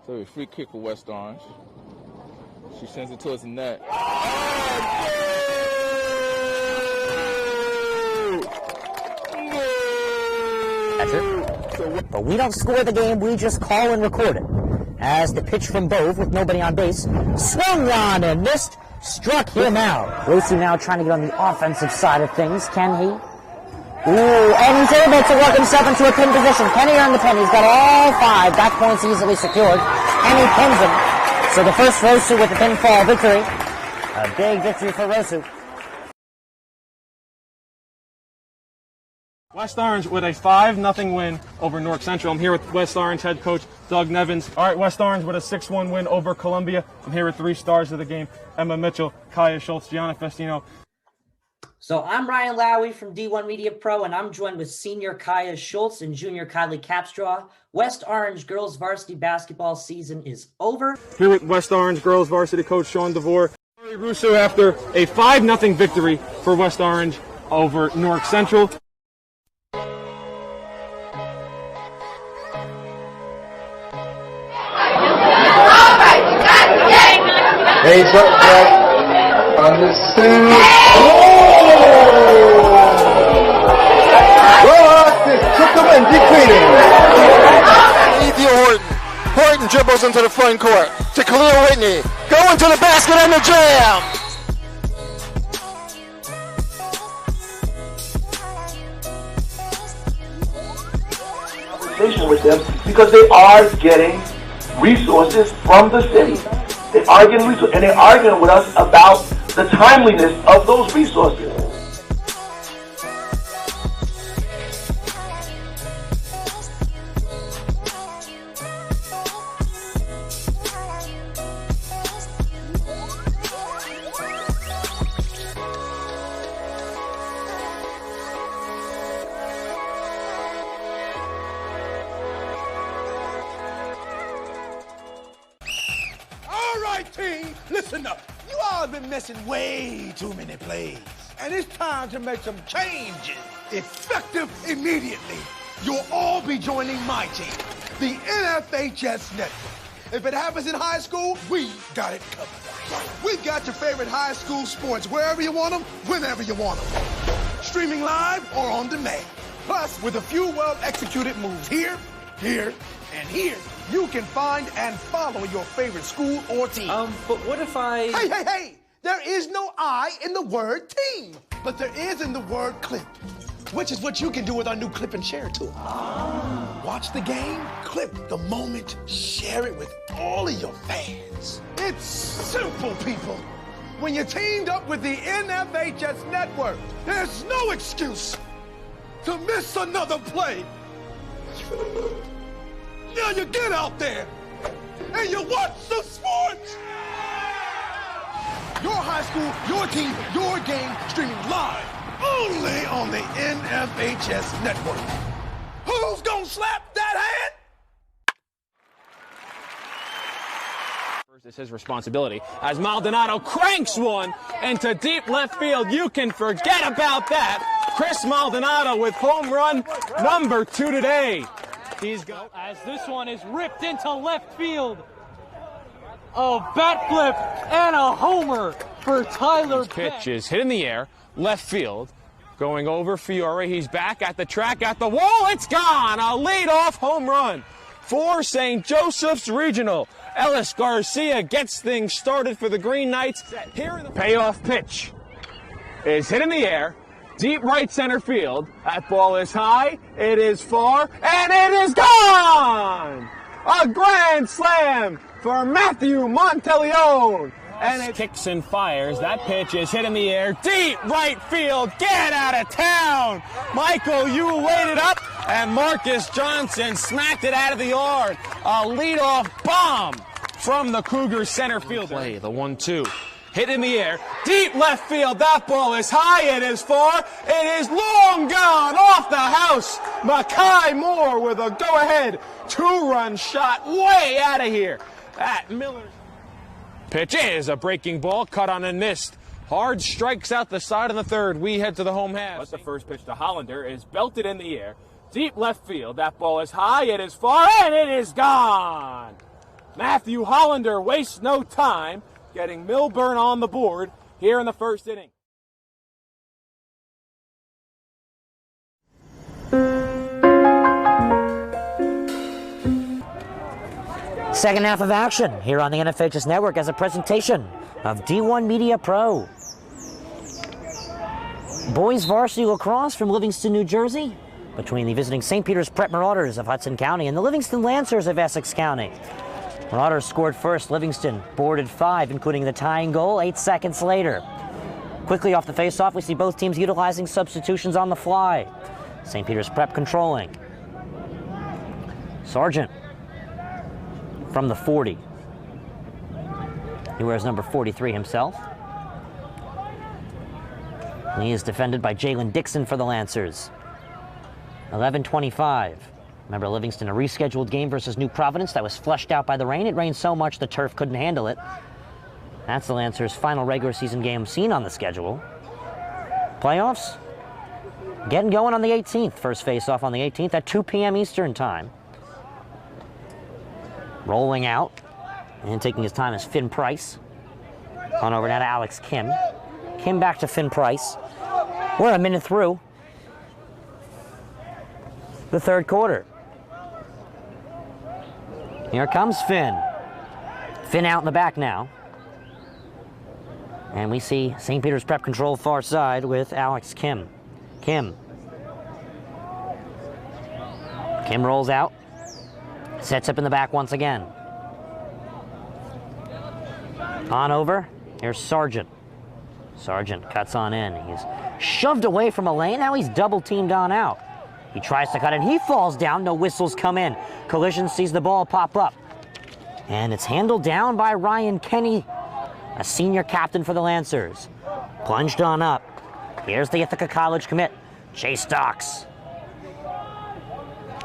So a free kick for West Orange. She sends it towards the net. That's it. But we don't score the game, we just call and record it. As the pitch from Bove with nobody on base, swung on and missed, struck him out. Rosu now trying to get on the offensive side of things. Can he? Ooh, and he's able to work himself into a pin position. Can he earn the pin? He's got all 5. Back points easily secured. And he pins him. So the first Rosu with the pinfall victory. A big victory for Rosu. West Orange with a 5-0 win over Newark Central. I'm here with West Orange head coach Doug Nevins. All right, West Orange with a 6-1 win over Columbia. I'm here with 3 stars of the game: Emma Mitchell, Kaya Schultz, Gianna Festino. So I'm Ryan Lowy from D1 Media Pro, and I'm joined with senior Kaya Schultz and junior Kylie Capstraw. West Orange girls varsity basketball season is over. Here with West Orange girls varsity coach Sean DeVore. Russo after a 5-0 victory for West Orange over Newark Central. Hey, but on the scene. Horton dribbles into the front court to Khalil Whitney. Going to the basket and the jam. Conversation with them because they are getting resources from the city. They are getting resources, and they're arguing with us about the timeliness of those resources. Team, listen up. You all have been missing way too many plays. And it's time to make some changes. Effective immediately. You'll all be joining my team, the NFHS Network. If it happens in high school, we got it covered. We've got your favorite high school sports wherever you want them, whenever you want them. Streaming live or on demand. Plus, with a few well-executed moves here, here, and here, you can find and follow your favorite school or team. But what if I... Hey! There is no I in the word team, but there is in the word clip, which is what you can do with our new clip and share tool. Watch the game, clip the moment, share it with all of your fans. It's simple, people. When you're teamed up with the NFHS Network, there's no excuse to miss another play. Now you get out there and you watch some sports. Your high school, your team, your game, streaming live only on the NFHS Network. Who's gonna slap that hand? First, it's his responsibility as Maldonado cranks one into deep left field. You can forget about that. Chris Maldonado with home run number 2 today. He's got, as this one is ripped into left field. A bat flip and a homer for Tyler Beck. Pitch is hit in the air, left field, going over Fiore. He's back at the track, at the wall. It's gone. A leadoff home run for St. Joseph's Regional. Ellis Garcia gets things started for the Green Knights. Here in the payoff pitch is hit in the air. Deep right center field. That ball is high, it is far, and it is gone! A grand slam for Matthew Monteleone. And it kicks and fires. That pitch is hit in the air. Deep right field. Get out of town! Michael, you laid it up, and Marcus Johnson smacked it out of the yard. A leadoff bomb from the Cougars center fielder. Play the 1-2. Hit in the air, deep left field. That ball is high, it is far, it is long gone off the house. Makai Moore with a go-ahead 2-run shot way out of here at Miller. Pitch is a breaking ball, cut on and missed. Hard strikes out the side of the third. We head to the home half. But the first pitch to Hollander is belted in the air, deep left field. That ball is high, it is far, and it is gone. Matthew Hollander wastes no time, getting Milburn on the board here in the first inning. Second half of action here on the NFHS Network as a presentation of D1 Media Pro. Boys varsity lacrosse from Livingston, New Jersey, between the visiting St. Peter's Prep Marauders of Hudson County and the Livingston Lancers of Essex County. Marauders scored first. Livingston boarded 5, including the tying goal 8 seconds later. Quickly off the face-off, we see both teams utilizing substitutions on the fly. St. Peter's Prep controlling. Sargent from the 40. He wears number 43 himself. And he is defended by Jalen Dixon for the Lancers. 11:25. Remember, Livingston, a rescheduled game versus New Providence that was flushed out by the rain. It rained so much the turf couldn't handle it. That's the Lancers' final regular season game seen on the schedule. Playoffs getting going on the 18th. First face-off on the 18th at 2 p.m. Eastern time. Rolling out and taking his time is Finn Price. On over now to Alex Kim. Kim back to Finn Price. We're a minute through the third quarter. Here comes Finn. Finn out in the back now. And we see St. Peter's Prep control far side with Alex Kim. Kim rolls out. Sets up in the back once again. On over. Here's Sargent. Sargent cuts on in. He's shoved away from a lane. Now he's double teamed on out. He tries to cut in. He falls down. No whistles come in. Collision sees the ball pop up. And it's handled down by Ryan Kenny, a senior captain for the Lancers. Plunged on up. Here's the Ithaca College commit, Chase Docks.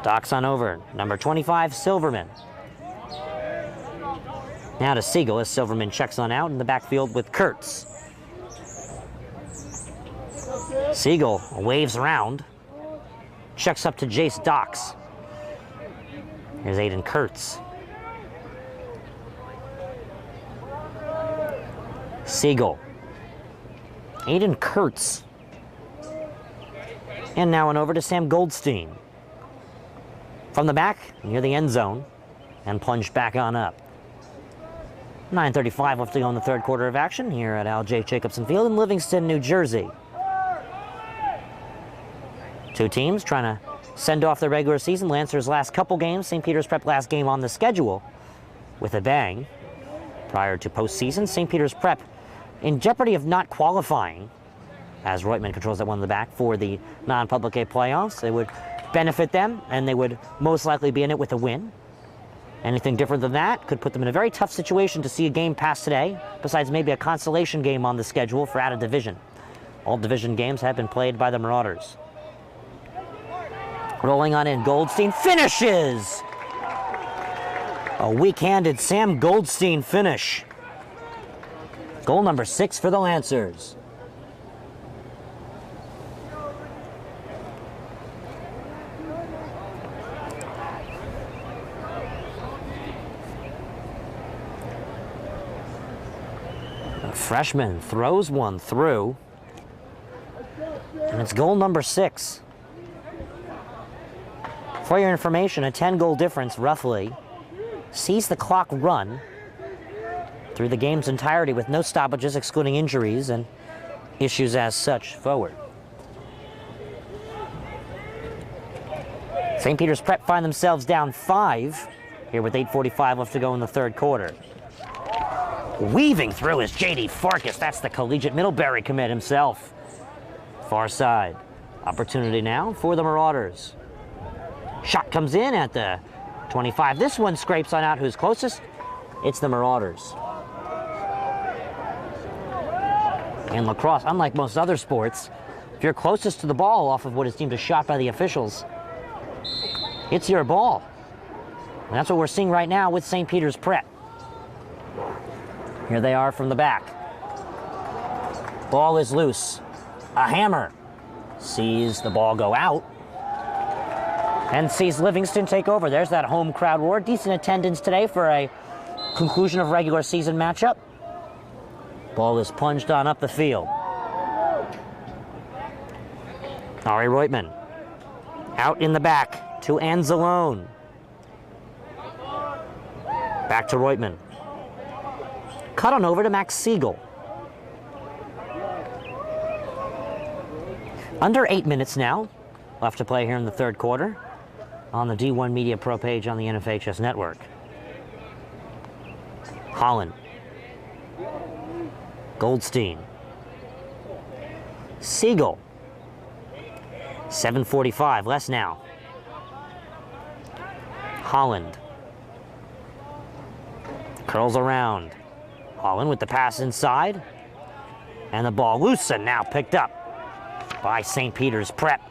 Docks on over. Number 25, Silverman. Now to Siegel as Silverman checks on out in the backfield with Kurtz. Siegel waves around. Checks up to Jace Docks. Here's Aiden Kurtz. Siegel. Aiden Kurtz. And now on over to Sam Goldstein. From the back, near the end zone, and plunged back on up. 9:35 left to go in the third quarter of action here at Al J. Jacobson Field in Livingston, New Jersey. Two teams trying to send off their regular season. Lancers last couple games, St. Peter's Prep last game on the schedule with a bang. Prior to postseason, St. Peter's Prep in jeopardy of not qualifying, as Reutemann controls that one in the back, for the non-public A playoffs. It would benefit them, and they would most likely be in it with a win. Anything different than that could put them in a very tough situation to see a game pass today, besides maybe a consolation game on the schedule for out of division. All division games have been played by the Marauders. Rolling on in, Goldstein finishes! A weak-handed Sam Goldstein finish. Goal number 6 for the Lancers. A freshman throws one through. And it's goal number 6. For your information, a 10-goal difference, roughly, sees the clock run through the game's entirety with no stoppages, excluding injuries and issues as such forward. St. Peter's Prep find themselves down 5 here with 8:45 left to go in the third quarter. Weaving through is J.D. Farkas. That's the collegiate Middlebury commit himself. Far side. Opportunity now for the Marauders. Shot comes in at the 25. This one scrapes on out. Who's closest? It's the Marauders. And lacrosse, unlike most other sports, if you're closest to the ball off of what is deemed a shot by the officials, it's your ball. And that's what we're seeing right now with St. Peter's Prep. Here they are from the back. Ball is loose. A hammer sees the ball go out and sees Livingston take over. There's that home crowd roar. Decent attendance today for a conclusion of regular season matchup. Ball is plunged on up the field. Ari Reutemann out in the back to Anzalone. Back to Reutman. Cut on over to Max Siegel. Under 8 minutes now left to play here in the third quarter on the D1 Media Pro page on the NFHS network. Holland. Goldstein. Siegel. 7:45, less now. Holland. Curls around. Holland with the pass inside. And the ball loose and now picked up by St. Peter's Prep.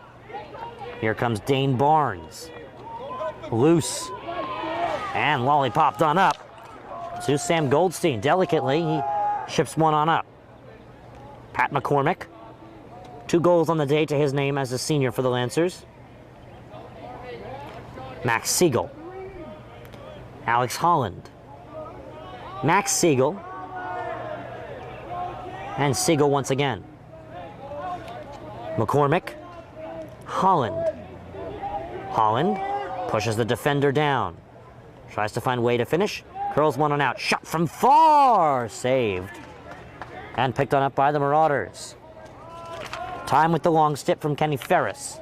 Here comes Dane Barnes. Loose. And lollipopped on up to Sam Goldstein. Delicately, he ships one on up. Pat McCormick. 2 goals on the day to his name as a senior for the Lancers. Max Siegel. Alex Holland. Max Siegel. And Siegel once again. McCormick. Holland. Holland pushes the defender down. Tries to find a way to finish. Curls one on out. Shot from far. Saved. And picked on up by the Marauders. Time with the long stick from Kenny Ferris.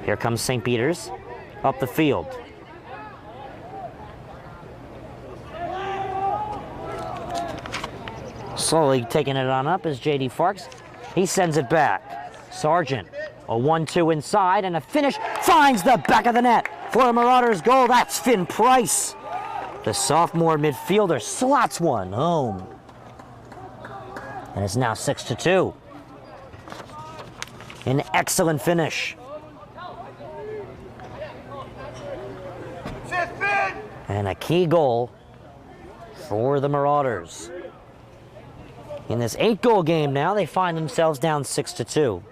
Here comes St. Peter's up the field. Slowly taking it on up is J.D. Farks. He sends it back. Sargent, a 1-2 inside, and a finish finds the back of the net for a Marauders goal. That's Finn Price. The sophomore midfielder slots one home. And it's now 6-2. An excellent finish. And a key goal for the Marauders. In this 8-goal game now, they find themselves down 6-2.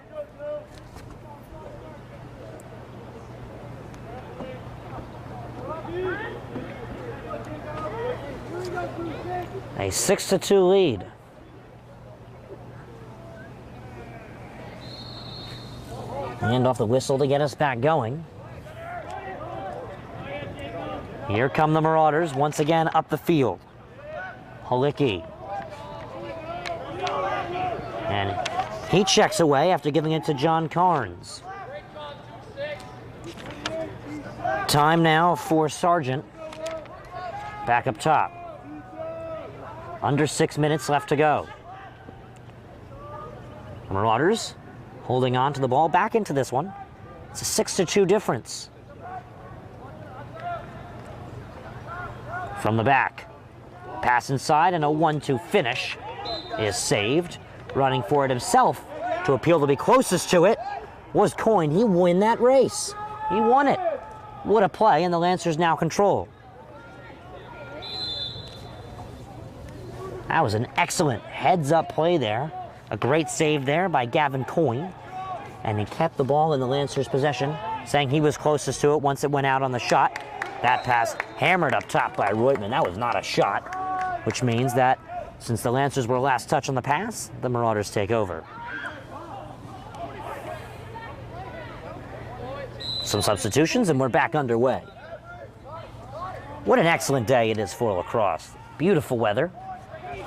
A 6-2 lead. Hand off the whistle to get us back going. Here come the Marauders once again up the field. Halicki. And he checks away after giving it to John Carnes. Time now for Sargent. Back up top. Under 6 minutes left to go. Marauders holding on to the ball back into this one. It's a 6-2 difference. From the back. Pass inside and a 1-2 finish is saved. Running for it himself to appeal to be closest to it was Coyne. He won that race. He won it. What a play, and the Lancers now control. That was an excellent heads-up play there. A great save there by Gavin Coyne. And he kept the ball in the Lancers' possession, saying he was closest to it once it went out on the shot. That pass hammered up top by Reutman. That was not a shot, which means that since the Lancers were last touch on the pass, the Marauders take over. Some substitutions and we're back underway. What an excellent day it is for lacrosse. Beautiful weather.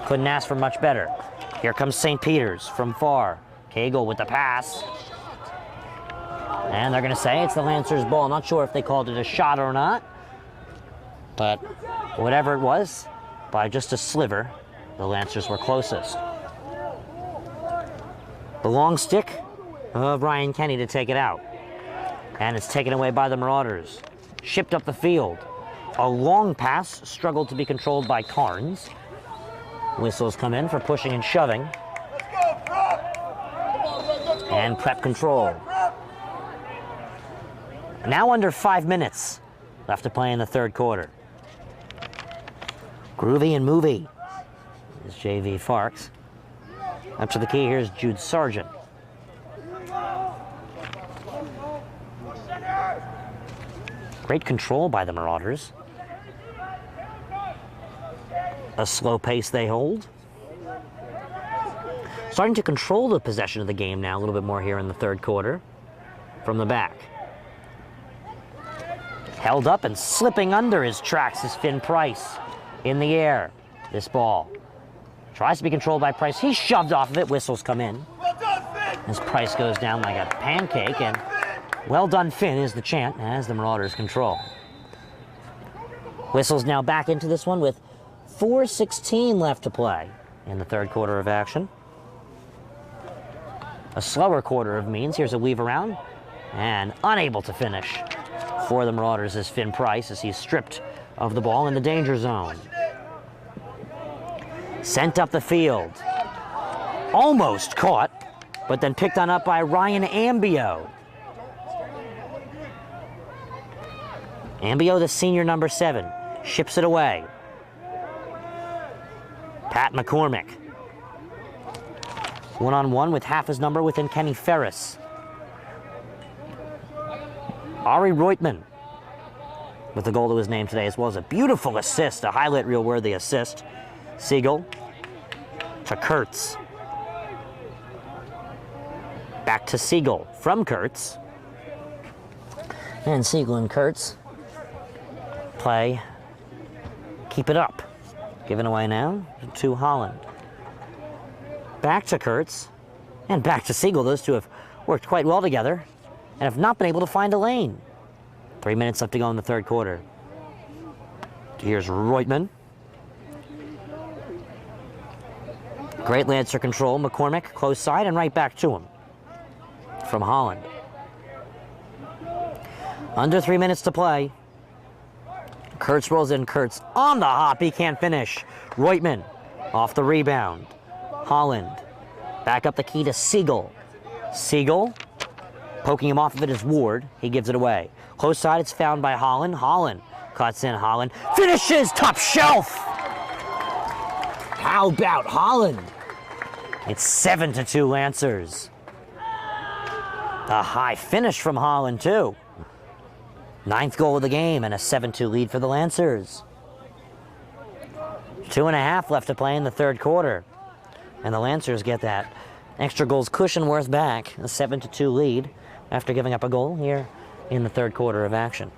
Couldn't ask for much better. Here comes St. Peter's from far. Cagle with the pass. And they're going to say it's the Lancers' ball. I'm not sure if they called it a shot or not. But whatever it was, by just a sliver, the Lancers were closest. The long stick of Ryan Kenny to take it out. And it's taken away by the Marauders. Shipped up the field. A long pass struggled to be controlled by Carnes. Whistles come in for pushing and shoving. And Prep control. Now under 5 minutes left to play in the third quarter. Groovy and movie is J.V. Farks. Up to the key, here's Jude Sargent. Great control by the Marauders. A slow pace they hold. Starting to control the possession of the game now a little bit more here in the third quarter. From the back. Held up and slipping under his tracks is Finn Price. In the air, this ball tries to be controlled by Price. He's shoved off of it. Whistles come in as Price goes down like a pancake, and well done, Finn, is the chant as the Marauders control. Whistles now back into this one with 4:16 left to play in the third quarter of action. A slower quarter of means. Here's a weave around, and unable to finish for the Marauders is Finn Price as he's stripped of the ball in the danger zone. Sent up the field. Almost caught, but then picked on up by Ryan Ambio. Ambio, the senior number 7, ships it away. Pat McCormick. One-on-one with half his number within Kenny Ferris. Ari Reutman with the goal to his name today, as well as a beautiful assist, a highlight reel-worthy assist. Siegel to Kurtz. Back to Siegel from Kurtz. And Siegel and Kurtz play keep it up. Given away now to Holland. Back to Kurtz and back to Siegel. Those two have worked quite well together and have not been able to find a lane. 3 minutes left to go in the third quarter. Here's Reutman. Great Lancer control. McCormick close side and right back to him from Holland. Under 3 minutes to play. Kurtz rolls in. Kurtz on the hop. He can't finish. Reutman off the rebound. Holland back up the key to Siegel. Siegel poking him off of it is Ward. He gives it away. Close side, it's found by Holland. Holland cuts in. Holland finishes top shelf. How about Holland? It's 7-2 Lancers. A high finish from Holland too. 9th goal of the game and a 7-2 lead for the Lancers. 2.5 left to play in the third quarter. And the Lancers get that extra goals cushion worth back. A 7-2 lead after giving up a goal here in the third quarter of action.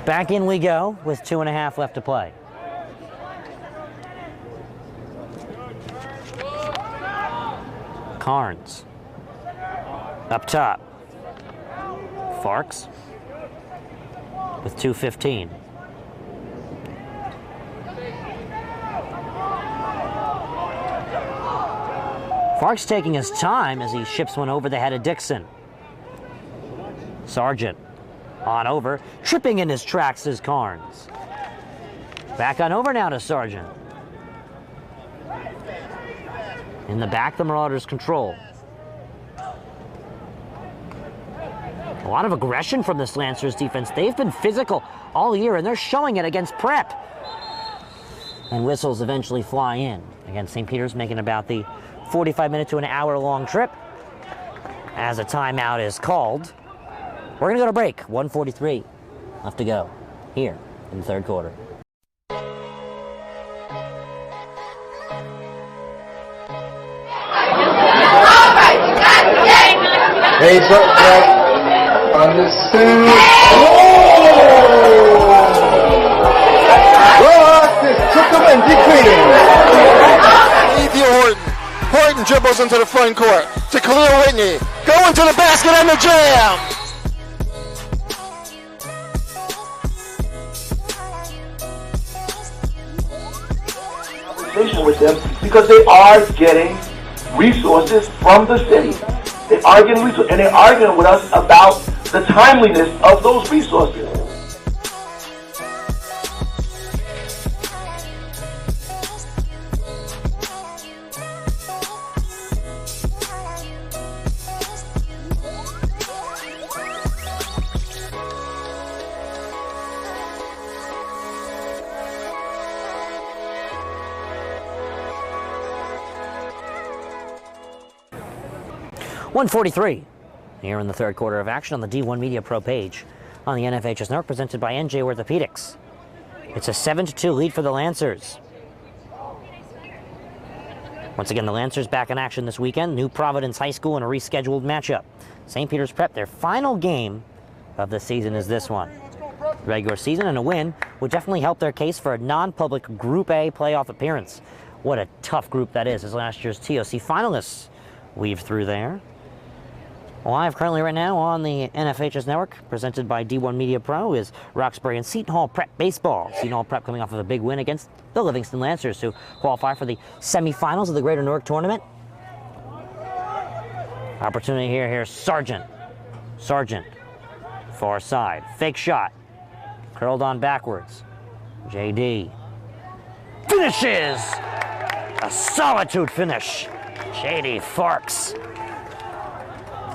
Back in we go with 2.5 left to play. Carnes up top. Farks with 2:15. Farks taking his time as he ships one over the head of Dixon. Sargent on over, tripping in his tracks is Carnes. Back on over now to Sargent. In the back, the Marauders control. A lot of aggression from this Lancers defense. They've been physical all year, and they're showing it against Prep. And whistles eventually fly in. Again, St. Peter's making about the 45-minute to an hour-long trip as a timeout is called. We're going to go to break. 1:43 left to go here in the third quarter. Hey, on the stand. Rock is took him and decreasing. Horton dribbles into the front court to Khalil Whitney. Going to the basket and the jam. With them because they are getting resources from the city. They are getting resources, and they're arguing with us about the timeliness of those resources. .143 here in the third quarter of action on the D1 Media Pro page on the NFHS Network, presented by NJ Orthopedics. It's a 7-2 lead for the Lancers. Once again, the Lancers back in action this weekend. New Providence High School in a rescheduled matchup. St. Peter's Prep, their final game of the season is this one. Regular season, and a win would definitely help their case for a non-public Group A playoff appearance. What a tough group that is, as last year's TOC finalists weave through there. Live currently right now on the NFHS network, presented by D1 Media Pro, is Roxbury and Seton Hall Prep baseball. Seton Hall Prep coming off of a big win against the Livingston Lancers to qualify for the semifinals of the Greater Newark Tournament. Opportunity here. Here's Sargent. Sargent, far side, fake shot, curled on backwards. JD finishes! A solitude finish. JD Farks.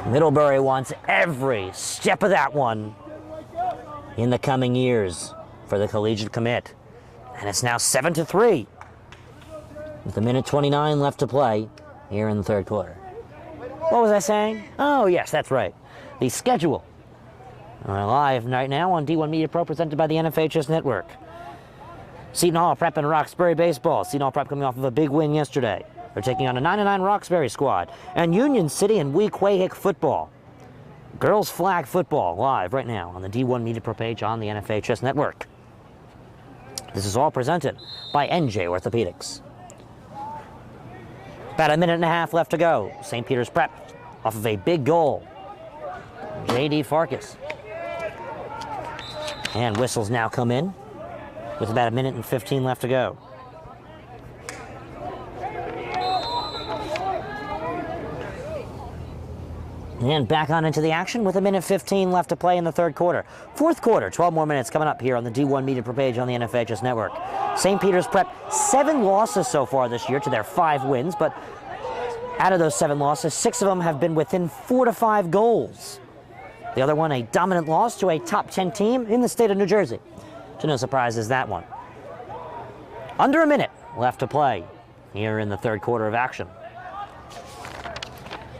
Middlebury wants every step of that one in the coming years for the collegiate commit. And it's now 7-3 with a minute 29 left to play here in the third quarter. What was I saying? Oh, yes, that's right. The schedule. Live right now on D1 Media Pro, presented by the NFHS Network. Seton Hall Prep and Roxbury baseball. Seton Hall Prep coming off of a big win yesterday. They're taking on a 9-9 Roxbury squad. And Union City and Weequahic football. Girls flag football live right now on the D1 Media Pro page on the NFHS Network. This is all presented by NJ Orthopedics. About a minute and a half left to go. St. Peter's Prep off of a big goal. JD Farkas. And whistles now come in with about a minute and 15 left to go. And back on into the action with a minute 15 left to play in the third quarter. Fourth quarter, 12 more minutes coming up here on the D1 Media Pro page on the NFHS Network. St. Peter's Prep, 7 losses so far this year to their 5 wins, but out of those 7 losses, 6 of them have been within 4 to 5 goals. The other one, a dominant loss to a top 10 team in the state of New Jersey. To no surprises, that one. Under a minute left to play here in the third quarter of action.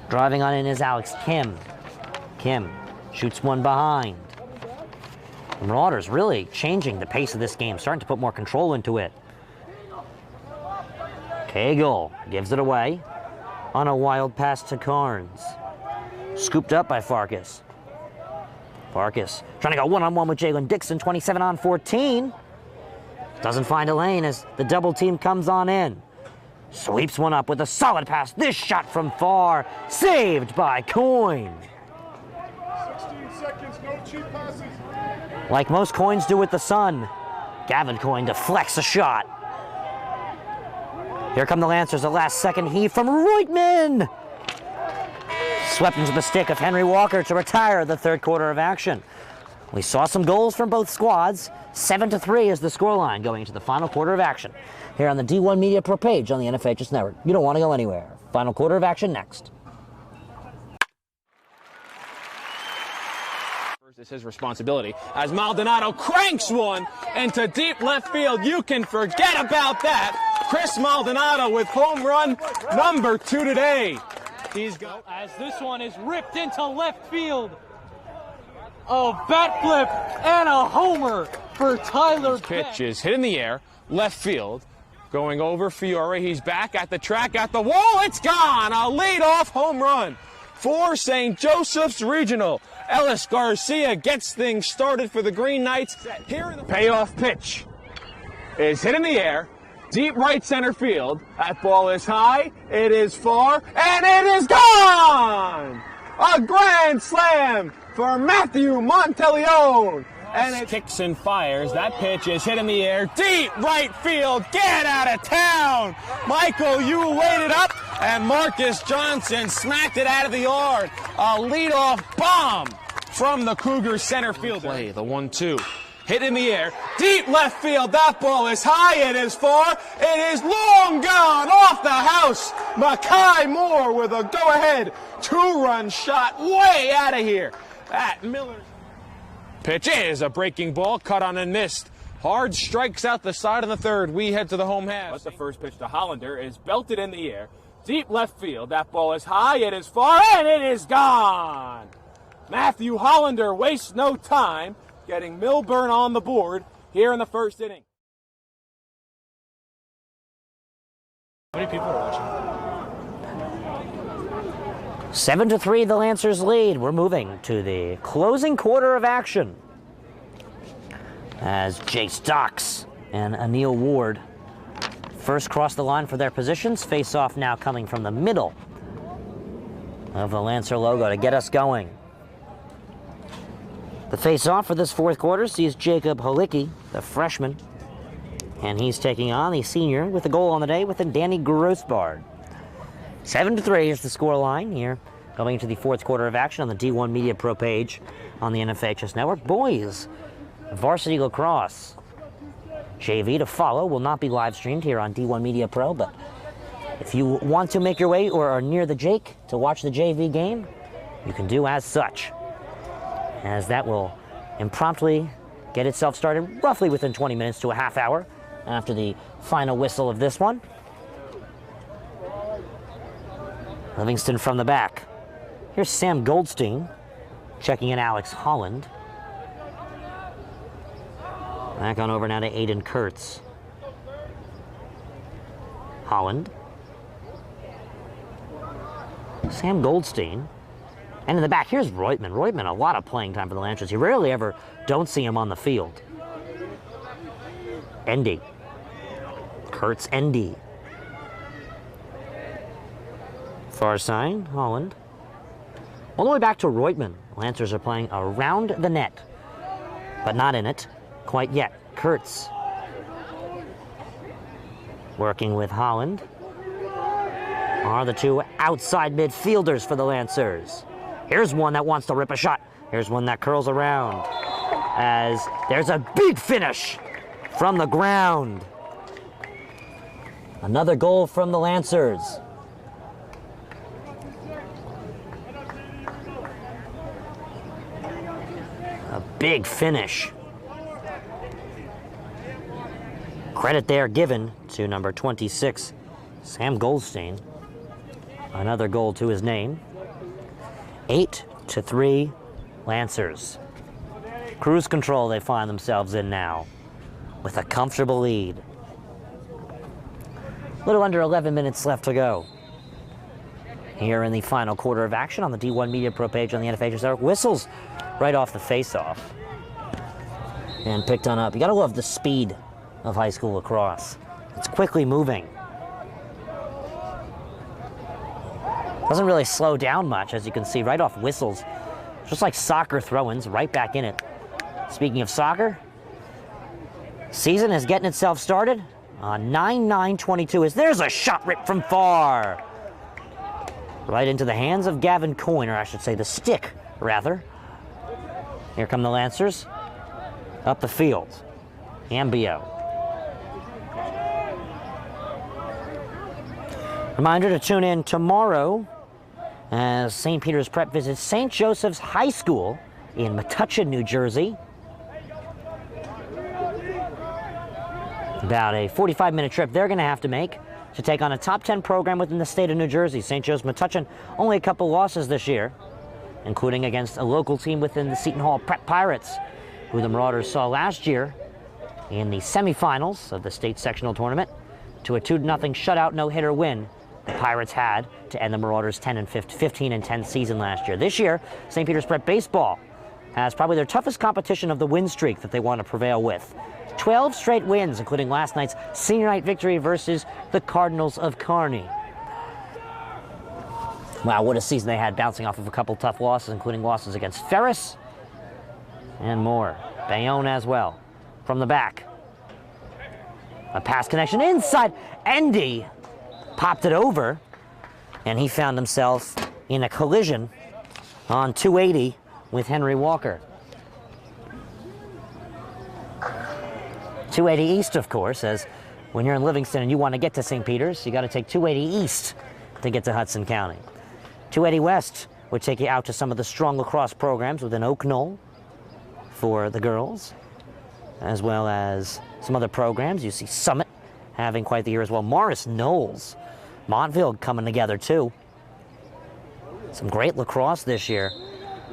Driving on in is Alex Kim. Kim shoots one behind. The Marauders really changing the pace of this game, starting to put more control into it. Cagle gives it away on a wild pass to Carnes. Scooped up by Farkas. Farkas trying to go one-on-one with Jalen Dixon, 27 on 14. Doesn't find a lane as the double team comes on in. Sweeps one up with a solid pass. This shot from far, saved by Coyne. 16 seconds, no cheap passes. Like most Coynes do with the Sun, Gavin Coyne deflects a shot. Here come the Lancers, a last-second heave from Reutman. Swept into the stick of Henry Walker to retire the third quarter of action. We saw some goals from both squads. 7-3 is the scoreline going into the final quarter of action here on the D1 Media Pro page on the NFHS Network. You don't want to go anywhere. Final quarter of action next. It's his responsibility as Maldonado cranks one into deep left field. You can forget about that. Chris Maldonado with home run number 2 today. He's got as this one is ripped into left field. A bat flip and a homer for Tyler pitch Beck. is hit in the air, left field, going over Fiore. He's back at the track, at the wall. It's gone. A leadoff home run for St. Joseph's Regional. Ellis Garcia gets things started for the Green Knights. Here in the payoff pitch is hit in the air, deep right center field. That ball is high, it is far, and it is gone! A grand slam for Matthew Monteleone. And it kicks and fires. That pitch is hit in the air, deep right field. Get out of town! Michael, you waited up, and Marcus Johnson smacked it out of the yard. A leadoff bomb from the Cougars center fielder. Play the 1-2. Hit in the air, deep left field. That ball is high, it is far, it is long gone off the house. Makai Moore with a go-ahead 2-run shot way out of here. That Miller's pitch is a breaking ball, cut on and missed. Hard strikes out the side of the third. We head to the home half. But the first pitch to Hollander is belted in the air, deep left field. That ball is high, it is far, and it is gone. Matthew Hollander wastes no time, getting Milburn on the board here in the first inning. How many people are watching? 7-3, the Lancers lead. We're moving to the closing quarter of action as Jace Docks and Anil Ward first cross the line for their positions. Face-off now coming from the middle of the Lancer logo to get us going. The face-off for this fourth quarter sees Jacob Halicki, the freshman, and he's taking on the senior with the goal on the day with a Danny Grossbard. 7-3 is the score line here, going into the fourth quarter of action on the D1 Media Pro page on the NFHS Network. Boys varsity lacrosse JV to follow will not be live streamed here on D1 Media Pro, but if you want to make your way or are near the Jake to watch the JV game, you can do as such, as that will impromptu get itself started roughly within 20 minutes to a half hour after the final whistle of this one. Livingston from the back. Here's Sam Goldstein checking in Alex Holland. Back on over now to Aiden Kurtz. Holland. Sam Goldstein. And in the back, here's Reutman. Reutman, a lot of playing time for the Lancers. You rarely ever don't see him on the field. Endy. Kurtz Endy. Far side, Holland. All the way back to Reutman. Lancers are playing around the net, but not in it quite yet. Kurtz working with Holland are the two outside midfielders for the Lancers. Here's one that wants to rip a shot. Here's one that curls around as there's a big finish from the ground. Another goal from the Lancers. A big finish. Credit there given to number 26, Sam Goldstein. Another goal to his name. 8-3 Lancers. Cruise control they find themselves in now with a comfortable lead. A little under 11 minutes left to go here in the final quarter of action on the D1 Media Pro page on the NFHS Network. Whistles right off the face-off and picked on up. You gotta love the speed of high school lacrosse. It's quickly moving. Doesn't really slow down much, as you can see right off whistles. Just like soccer throw-ins, right back in it. Speaking of soccer, season is getting itself started on 9/9/22 as there's a shot ripped from far. Right into the hands of Gavin Coyne, or I should say the stick, rather. Here come the Lancers. Up the field. Ambio. Reminder to tune in tomorrow as St. Peter's Prep visits St. Joseph's High School in Metuchen, New Jersey. About a 45-minute trip they're going to have to make to take on a top 10 program within the state of New Jersey. St. Joe's Metuchen, only a couple losses this year, including against a local team within the Seton Hall Prep Pirates, who the Marauders saw last year in the semifinals of the state sectional tournament to a 2-0 shutout no-hitter win the Pirates had to end the Marauders' 15-10 season last year. This year, St. Peter's Prep Baseball has probably their toughest competition of the win streak that they want to prevail with. 12 straight wins, including last night's senior night victory versus the Cardinals of Kearney. Wow, what a season they had, bouncing off of a couple tough losses, including losses against Ferris and more. Bayonne as well. From the back. A pass connection inside. Endy popped it over, and he found himself in a collision on 280 with Henry Walker. 280 East, of course, as when you're in Livingston and you want to get to St. Peter's, you got to take 280 East to get to Hudson County. 280 West would take you out to some of the strong lacrosse programs within Oak Knoll for the girls, as well as some other programs. You see Summit having quite the year as well. Morris Knowles, Montville coming together too. Some great lacrosse this year.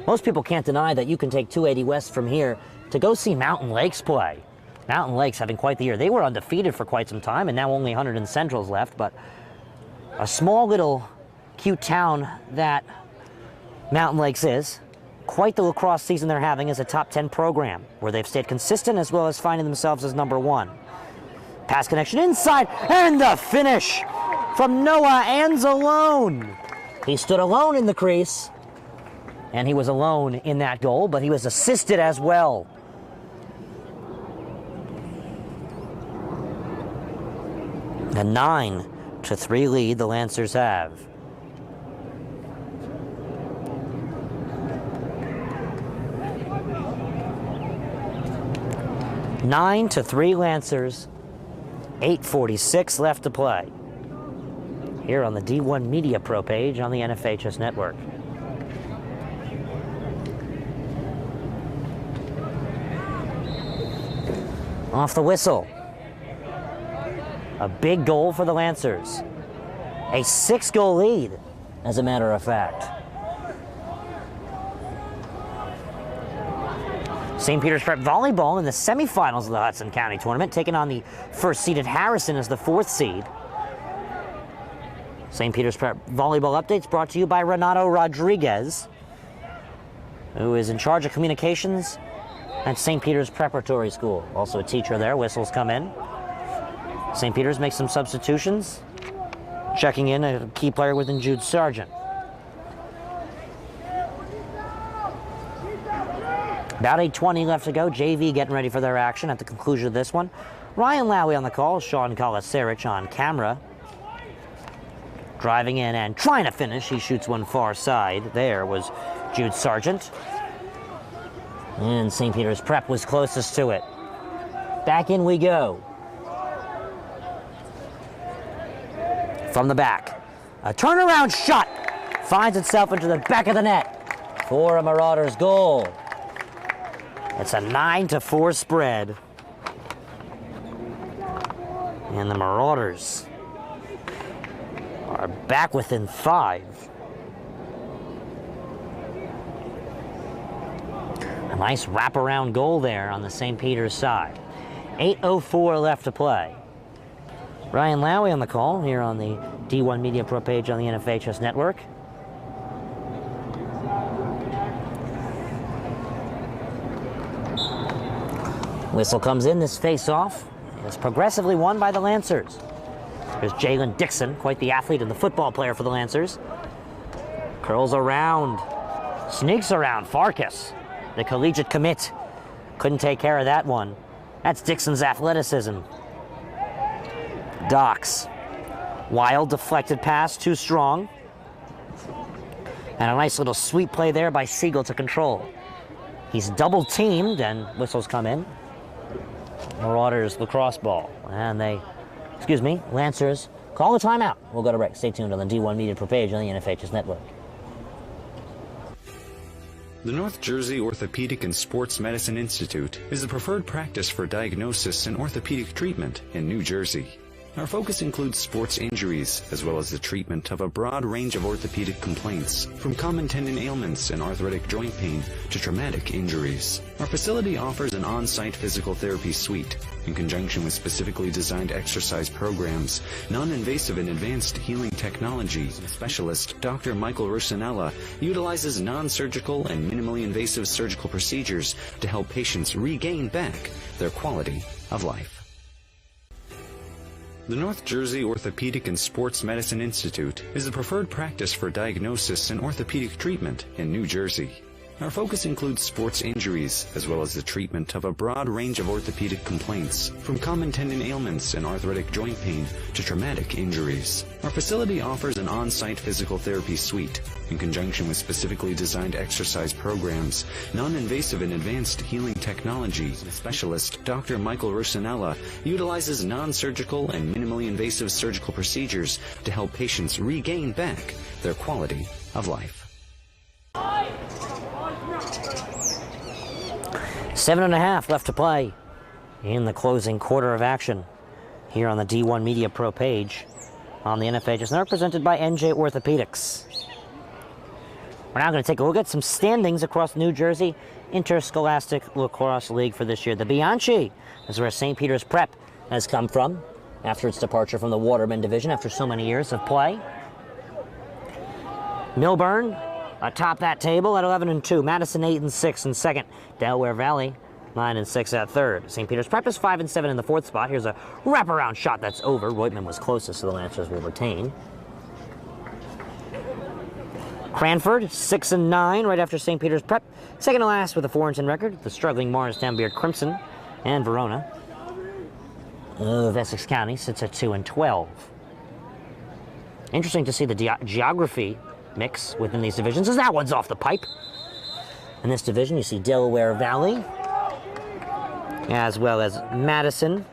Most people can't deny that you can take 280 West from here to go see Mountain Lakes play. Mountain Lakes having quite the year. They were undefeated for quite some time, and now only 100 in Centrals left, but a small little cute town that Mountain Lakes is quite the lacrosse season they're having as a top 10 program, where they've stayed consistent as well as finding themselves as number 1. Pass connection inside, and the finish from Noah Anzalone. He stood alone in the crease, and he was alone in that goal, but he was assisted as well. A 9-3 lead the Lancers have. Nine to 3 Lancers, 8:46 left to play. Here on the D1 Media Pro page on the NFHS network. Off the whistle. A big goal for the Lancers. A 6-goal lead, as a matter of fact. St. Peter's Prep volleyball in the semifinals of the Hudson County Tournament, taking on the first-seeded Harrison as the 4th seed. St. Peter's Prep volleyball updates brought to you by Renato Rodriguez, who is in charge of communications at St. Peter's Preparatory School. Also a teacher there. Whistles come in. St. Peter's makes some substitutions, checking in a key player within Jude Sargent. About 8:20 left to go. JV getting ready for their action at the conclusion of this one. Ryan Lowy on the call. Sean Kolasarich on camera. Driving in and trying to finish. He shoots one far side. There was Jude Sargent. And St. Peter's Prep was closest to it. Back in we go. From the back. A turnaround shot finds itself into the back of the net for a Marauders goal. It's a 9-4 spread. And the Marauders are back within 5. A nice wraparound goal there on the St. Peter's side. 8:04 left to play. Ryan Lowy on the call here on the D1 Media Pro page on the NFHS network. Whistle comes in. This face-off is progressively won by the Lancers. There's Jalen Dixon, quite the athlete and the football player for the Lancers. Curls around, sneaks around Farkas, the collegiate commit. Couldn't take care of that one. That's Dixon's athleticism. Docks. Wild deflected pass, too strong. And a nice little sweep play there by Siegel to control. He's double teamed and whistles come in. Marauders lacrosse ball. And Lancers call a timeout. We'll go to break. Stay tuned on the D1 Media Pro page on the NFHS network. The North Jersey Orthopedic and Sports Medicine Institute is the preferred practice for diagnosis and orthopedic treatment in New Jersey. Our focus includes sports injuries, as well as the treatment of a broad range of orthopedic complaints, from common tendon ailments and arthritic joint pain to traumatic injuries. Our facility offers an on-site physical therapy suite, in conjunction with specifically designed exercise programs, non-invasive and advanced healing technology. Specialist Dr. Michael Rusinella utilizes non-surgical and minimally invasive surgical procedures to help patients regain back their quality of life. The North Jersey Orthopedic and Sports Medicine Institute is the preferred practice for diagnosis and orthopedic treatment in New Jersey. Our focus includes sports injuries, as well as the treatment of a broad range of orthopedic complaints, from common tendon ailments and arthritic joint pain to traumatic injuries. Our facility offers an on-site physical therapy suite, in conjunction with specifically designed exercise programs, non-invasive and advanced healing technology. Specialist Dr. Michael Rusinella utilizes non-surgical and minimally invasive surgical procedures to help patients regain back their quality of life. 7.5 left to play in the closing quarter of action here on the D1 Media Pro page on the NFHS network, presented by NJ Orthopedics. We're now going to take a look at some standings across the New Jersey Interscholastic Lacrosse League for this year. The Bianchi is where St. Peter's Prep has come from after its departure from the Waterman Division after so many years of play. Millburn Atop that table at 11-2. Madison 8-6 in second. Delaware Valley 9-6 at third. St. Peter's Prep is 5-7 in the fourth spot. Here's a wraparound shot that's over. Reutemann was closest, so the Lancers will retain. Cranford 6-9 right after St. Peter's Prep. Second to last with a 4-10 record. The struggling Morristown Beard Crimson and Verona of Essex County sits at 2-12. Interesting to see the geography mix within these divisions, as that one's off the pipe. In this division, you see Delaware Valley, as well as Madison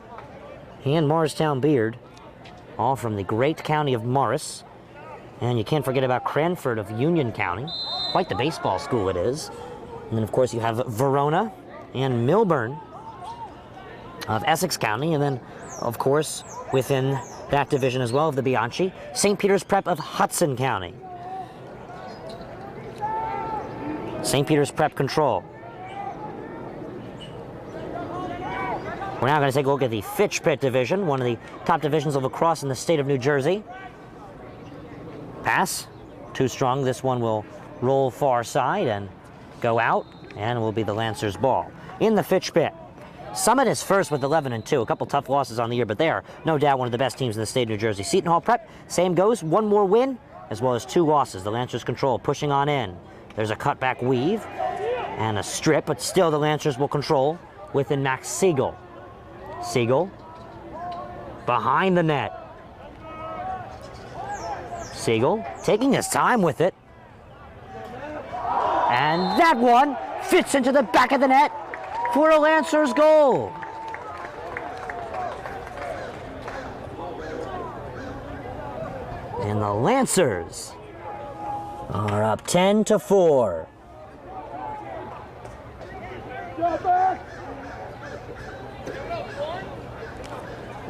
and Morristown Beard, all from the great county of Morris. And you can't forget about Cranford of Union County. Quite the baseball school it is. And then, of course, you have Verona and Milburn of Essex County. And then, of course, within that division as well of the Bianchi, St. Peter's Prep of Hudson County. St. Peter's Prep control. We're now going to take a look at the Fitch Pit division, one of the top divisions of lacrosse in the state of New Jersey. Pass, too strong. This one will roll far side and go out, and will be the Lancers' ball. In the Fitch Pit, Summit is first with 11-2. A couple tough losses on the year, but they are no doubt one of the best teams in the state of New Jersey. Seton Hall Prep, same goes. One more win, as well as 2 losses. The Lancers control, pushing on in. There's a cutback weave and a strip, but still the Lancers will control within Max Siegel. Siegel behind the net. Siegel taking his time with it. And that one fits into the back of the net for a Lancers goal. And the Lancers are up 10-4.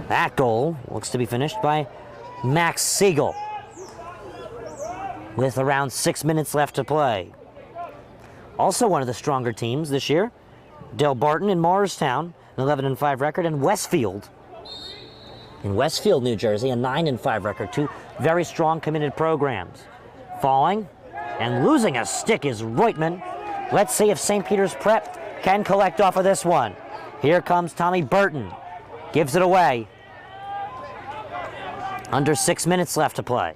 That goal looks to be finished by Max Siegel with around 6 minutes left to play. Also one of the stronger teams this year, Del Barton in Morristown, an 11-5 record, and Westfield in Westfield, New Jersey, a 9-5 record. 2 very strong committed programs. Falling and losing a stick is Reutemann. Let's see if St. Peter's Prep can collect off of this one. Here comes Tommy Burton. Gives it away. Under 6 minutes left to play.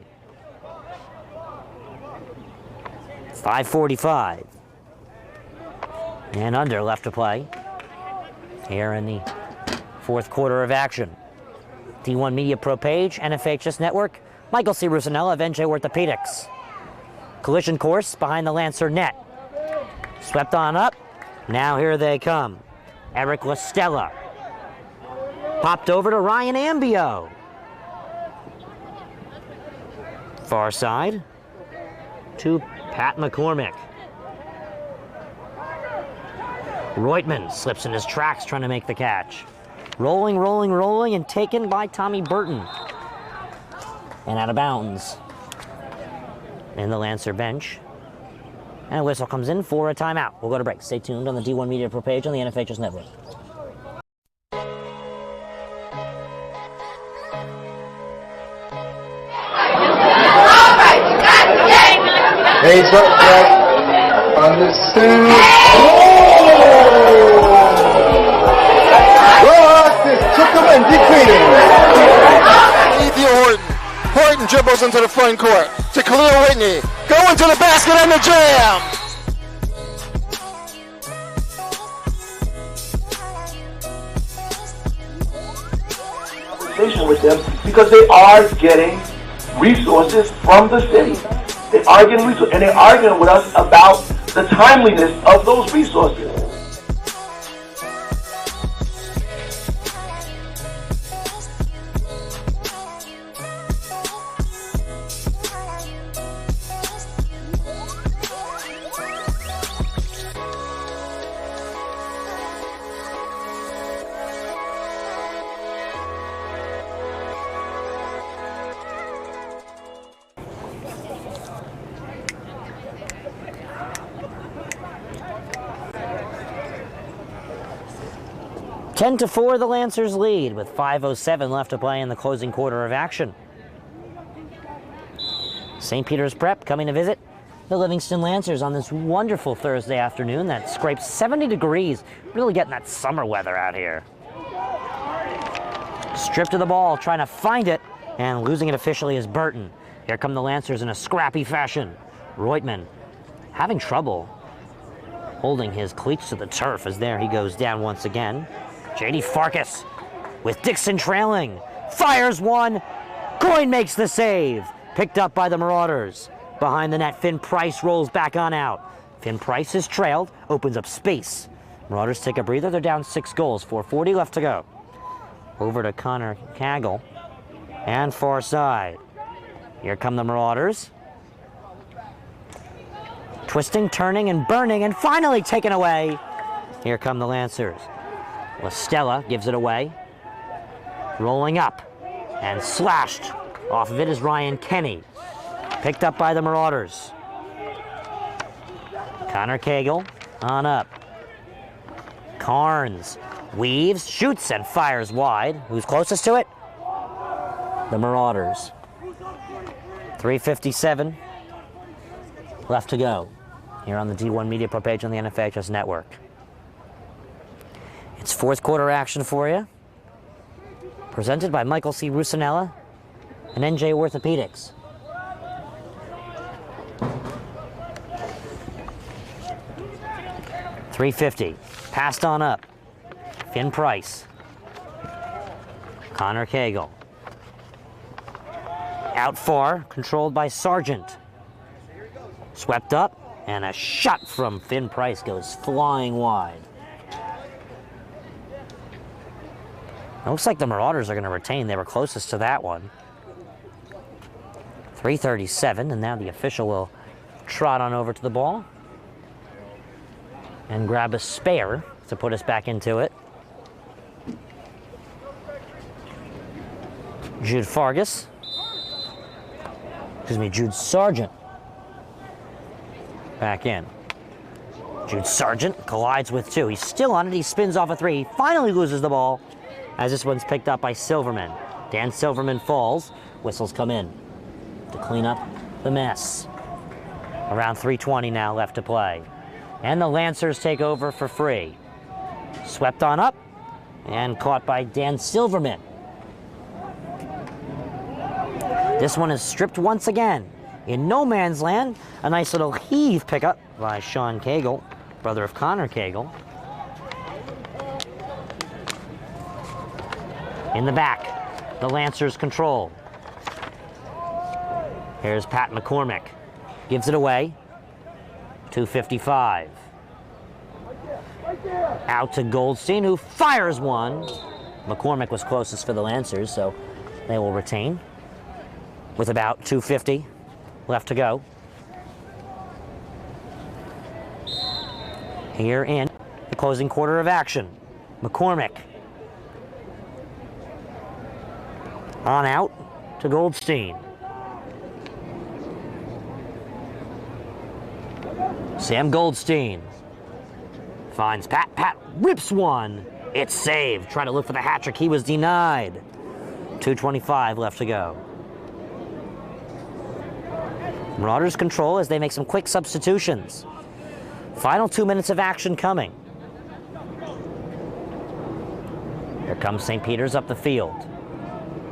5:45. And under left to play here in the fourth quarter of action. D1 Media Pro page, NFHS Network, Michael C. Rusinella of NJ Orthopedics. Collision course behind the Lancer net. Swept on up. Now here they come. Eric LaStella. Popped over to Ryan Ambio. Far side to Pat McCormick. Reutemann slips in his tracks trying to make the catch. Rolling, rolling, rolling, and taken by Tommy Burton. And out of bounds in the Lancer bench. And a whistle comes in for a timeout. We'll go to break. Stay tuned on the D1 Media Pro page on the NFHS Network. Heads up, Jack. On the suit. Took him and defeated him. Ethan Horton dribbles into the front court to Khalil Whitney. Going to the basket and the jam. Conversation with them because they are getting resources from the city. They are getting resources, and they're arguing with us about the timeliness of those resources. Ten to 4, the Lancers lead with 5:07 left to play in the closing quarter of action. St. Peter's Prep coming to visit the Livingston Lancers on this wonderful Thursday afternoon that scrapes 70 degrees. Really getting that summer weather out here. Stripped of the ball, trying to find it, and losing it officially is Burton. Here come the Lancers in a scrappy fashion. Reutman having trouble holding his cleats to the turf as there he goes down once again. J.D. Farkas with Dixon trailing. Fires one. Coyne makes the save. Picked up by the Marauders. Behind the net, Finn Price rolls back on out. Finn Price is trailed, opens up space. Marauders take a breather. They're down 6 goals. 4:40 left to go. Over to Connor Cagle. And far side. Here come the Marauders. Twisting, turning, and burning, and finally taken away. Here come the Lancers. LaStella gives it away. Rolling up. And slashed. Off of it is Ryan Kenny. Picked up by the Marauders. Connor Cagle on up. Carnes weaves, shoots, and fires wide. Who's closest to it? The Marauders. 3:57 left to go here on the D1 Media Pro page on the NFHS Network. It's fourth quarter action for you. Presented by Michael C. Rusinella and NJ Orthopedics. .350. Passed on up. Finn Price. Connor Cagle. Out far, controlled by Sargent. Swept up, and a shot from Finn Price goes flying wide. It looks like the Marauders are going to retain. They were closest to that one. 3:37, and now the official will trot on over to the ball and grab a spare to put us back into it. Jude Fargas. Excuse me, Jude Sargent. Back in. Jude Sargent collides with 2. He's still on it. He spins off a 3. He finally loses the ball as this one's picked up by Silverman. Dan Silverman falls. Whistles come in to clean up the mess. Around 3:20 now left to play. And the Lancers take over for free. Swept on up and caught by Dan Silverman. This one is stripped once again. In no man's land, a nice little heave pickup by Sean Cagle, brother of Connor Cagle. In the back, the Lancers control. Here's Pat McCormick. Gives it away. 2:55. Out to Goldstein, who fires one. McCormick was closest for the Lancers, so they will retain with about 2:50 left to go. Here in the closing quarter of action. McCormick. On out to Goldstein. Sam Goldstein finds Pat. Pat rips one. It's saved. Trying to look for the hat trick. He was denied. 2:25 left to go. Marauders control as they make some quick substitutions. Final 2 minutes of action coming. Here comes St. Peter's up the field.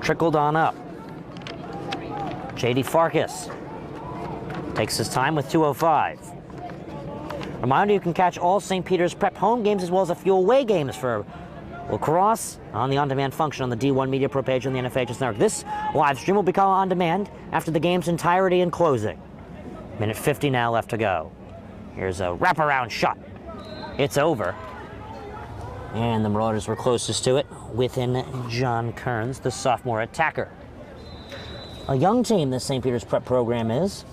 Trickled on up. J.D. Farkas takes his time with 2:05. Reminder, you can catch all St. Peter's Prep home games as well as a few away games for Lacrosse on the on-demand function on the D1 Media Pro page on the NFHS Network. This live stream will become on demand after the game's entirety and closing. Minute 50 now left to go. Here's a wraparound shot. It's over. And the Marauders were closest to it within John Kearns, the sophomore attacker. A young team this St. Peter's Prep program is.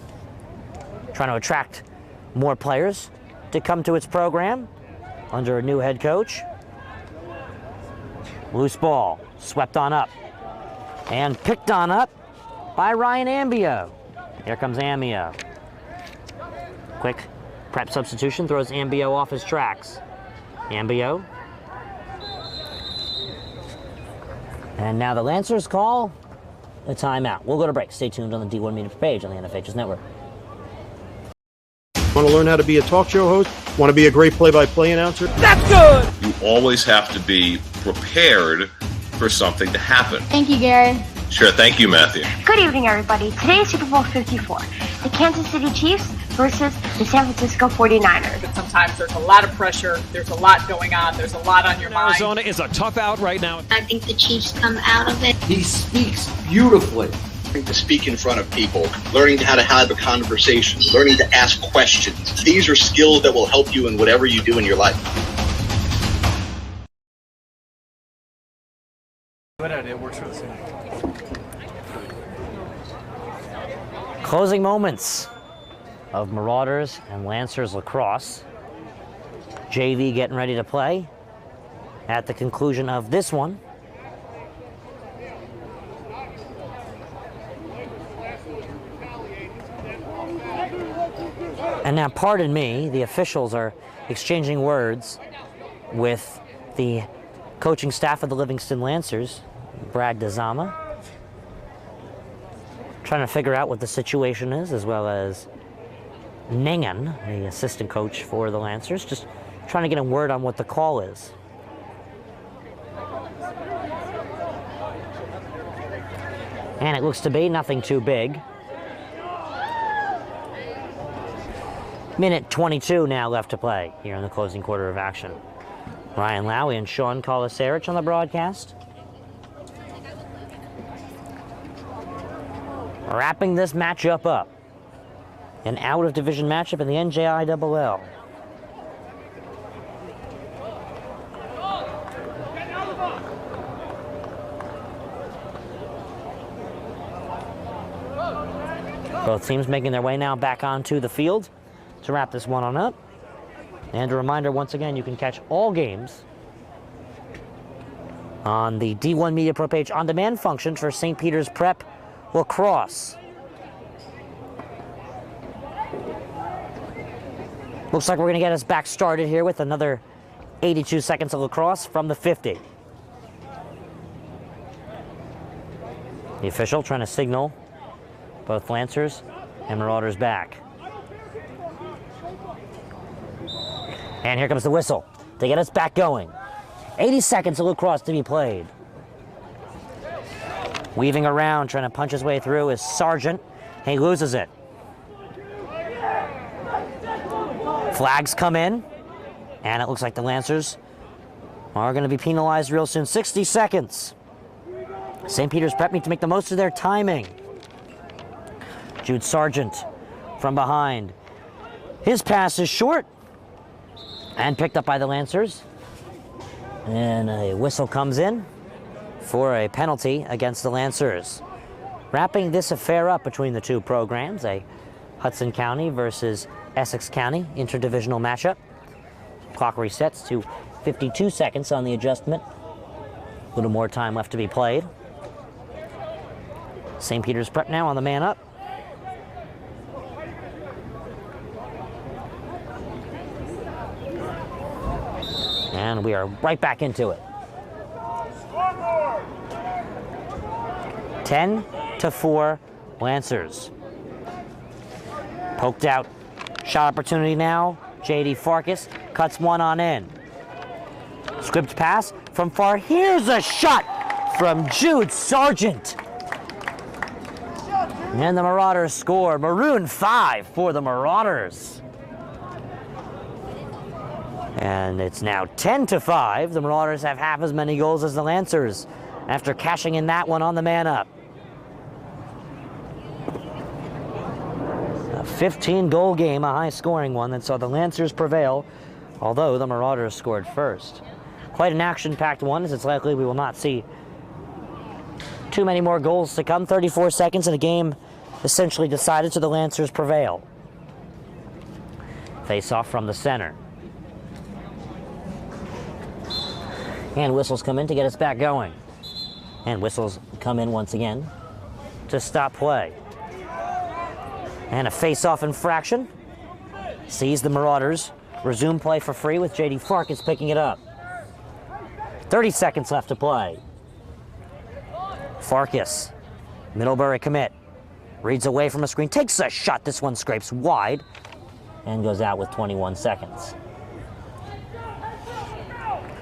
Trying to attract more players to come to its program under a new head coach. Loose ball, swept on up, and picked on up by Ryan Ambio. Here comes Ambio. Quick Prep substitution throws Ambio off his tracks. Ambio. And now the Lancers call a timeout. We'll go to break. Stay tuned on the D1 Media page on the NFHS Network. Want to learn how to be a talk show host? Want to be a great play-by-play announcer? That's good! You always have to be prepared for something to happen. Thank you, Gary. Sure, thank you, Matthew. Good evening, everybody. Today is Super Bowl 54. The Kansas City Chiefs versus the San Francisco 49ers. But sometimes there's a lot of pressure, there's a lot going on, there's a lot on your mind. Arizona is a tough out right now. I think the Chiefs come out of it. He speaks beautifully. To speak in front of people, learning how to have a conversation, learning to ask questions. These are skills that will help you in whatever you do in your life. Good idea, works for the city. Closing moments of Marauders and Lancers lacrosse. JV getting ready to play at the conclusion of this one. And now, pardon me, the officials are exchanging words with the coaching staff of the Livingston Lancers, Brad Dezama, trying to figure out what the situation is, as well as Ningan, the assistant coach for the Lancers, just trying to get a word on what the call is. And it looks to be nothing too big. Minute 22 now left to play here in the closing quarter of action. Ryan Lowy and Sean Kolasarich on the broadcast. Wrapping this matchup up. An out-of-division matchup in the NJILL. Both teams making their way now back onto the field to wrap this one on up. And a reminder, once again, you can catch all games on the D1 Media Pro page on-demand function for St. Peter's Prep Lacrosse. Looks like we're going to get us back started here with another 82 seconds of lacrosse from the 50. The official trying to signal both Lancers and Marauders back. And here comes the whistle to get us back going. 80 seconds of lacrosse to be played. Weaving around, trying to punch his way through is Sargent. He loses it. Flags come in, and it looks like the Lancers are going to be penalized real soon. 60 seconds. St. Peter's Prep need to make the most of their timing. Jude Sargent from behind. His pass is short and picked up by the Lancers. And a whistle comes in for a penalty against the Lancers. Wrapping this affair up between the two programs, a Hudson County versus Essex County interdivisional matchup. Clock resets to 52 seconds on the adjustment. A little more time left to be played. St. Peter's Prep now on the man up. And we are right back into it. 10-4 Lancers. Poked out. Shot opportunity now. J.D. Farkas cuts one on in. Script pass from far. Here's a shot from Jude Sargent. And the Marauders score. Maroon 5 for the Marauders. And it's now 10-5. The Marauders have half as many goals as the Lancers after cashing in that one on the man up. A 15-goal game, a high-scoring one that saw the Lancers prevail, although the Marauders scored first. Quite an action-packed one, as it's likely we will not see too many more goals to come. 34 seconds and a game essentially decided, so the Lancers prevail. Face-off from the center. And whistles come in to get us back going. And whistles come in once again to stop play. And a face-off infraction sees the Marauders resume play for free with J.D. Farkas picking it up. 30 seconds left to play. Farkas, Middlebury commit, reads away from a screen, takes a shot. This one scrapes wide. and goes out with 21 seconds.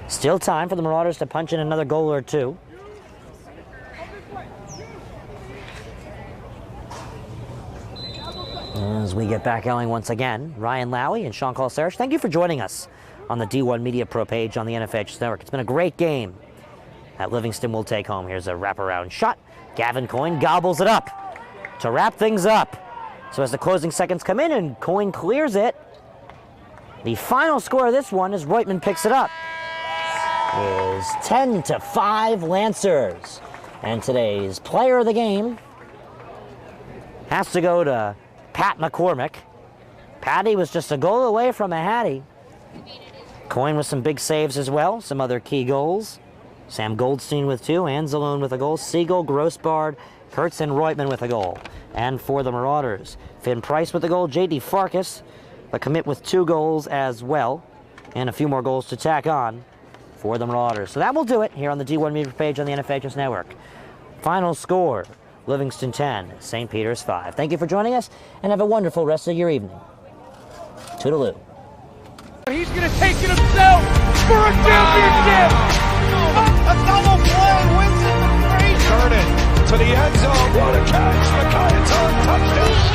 Still time for the Marauders to punch in another goal or two. As we get back going once again, Ryan Lowy and Sean Kalsarish, thank you for joining us on the D1 Media Pro page on the NFHS Network. It's been a great game that Livingston will take home. Here's a wraparound shot. Gavin Coyne gobbles it up to wrap things up. So as the closing seconds come in and Coyne clears it, the final score of this one, as Reutemann picks it up, is 10-5 Lancers. And today's player of the game has to go to Pat McCormick. Patty was just a goal away from a hattie. Coyne with some big saves as well, some other key goals. Sam Goldstein with 2, Anzalone with a goal, Siegel, Grossbard, Kurtz, and Reutemann with a goal. And for the Marauders, Finn Price with a goal, J.D. Farkas, the commit with 2 goals as well, and a few more goals to tack on for the Marauders. So that will do it here on the D1 Media page on the NFHS Network. Final score, Livingston 10, St. Peter's 5. Thank you for joining us, and have a wonderful rest of your evening. Toodaloo. He's going to take it himself for a championship! A double play wins it the break! Turn it to the end zone. What a catch! The Coyotes on touchdown!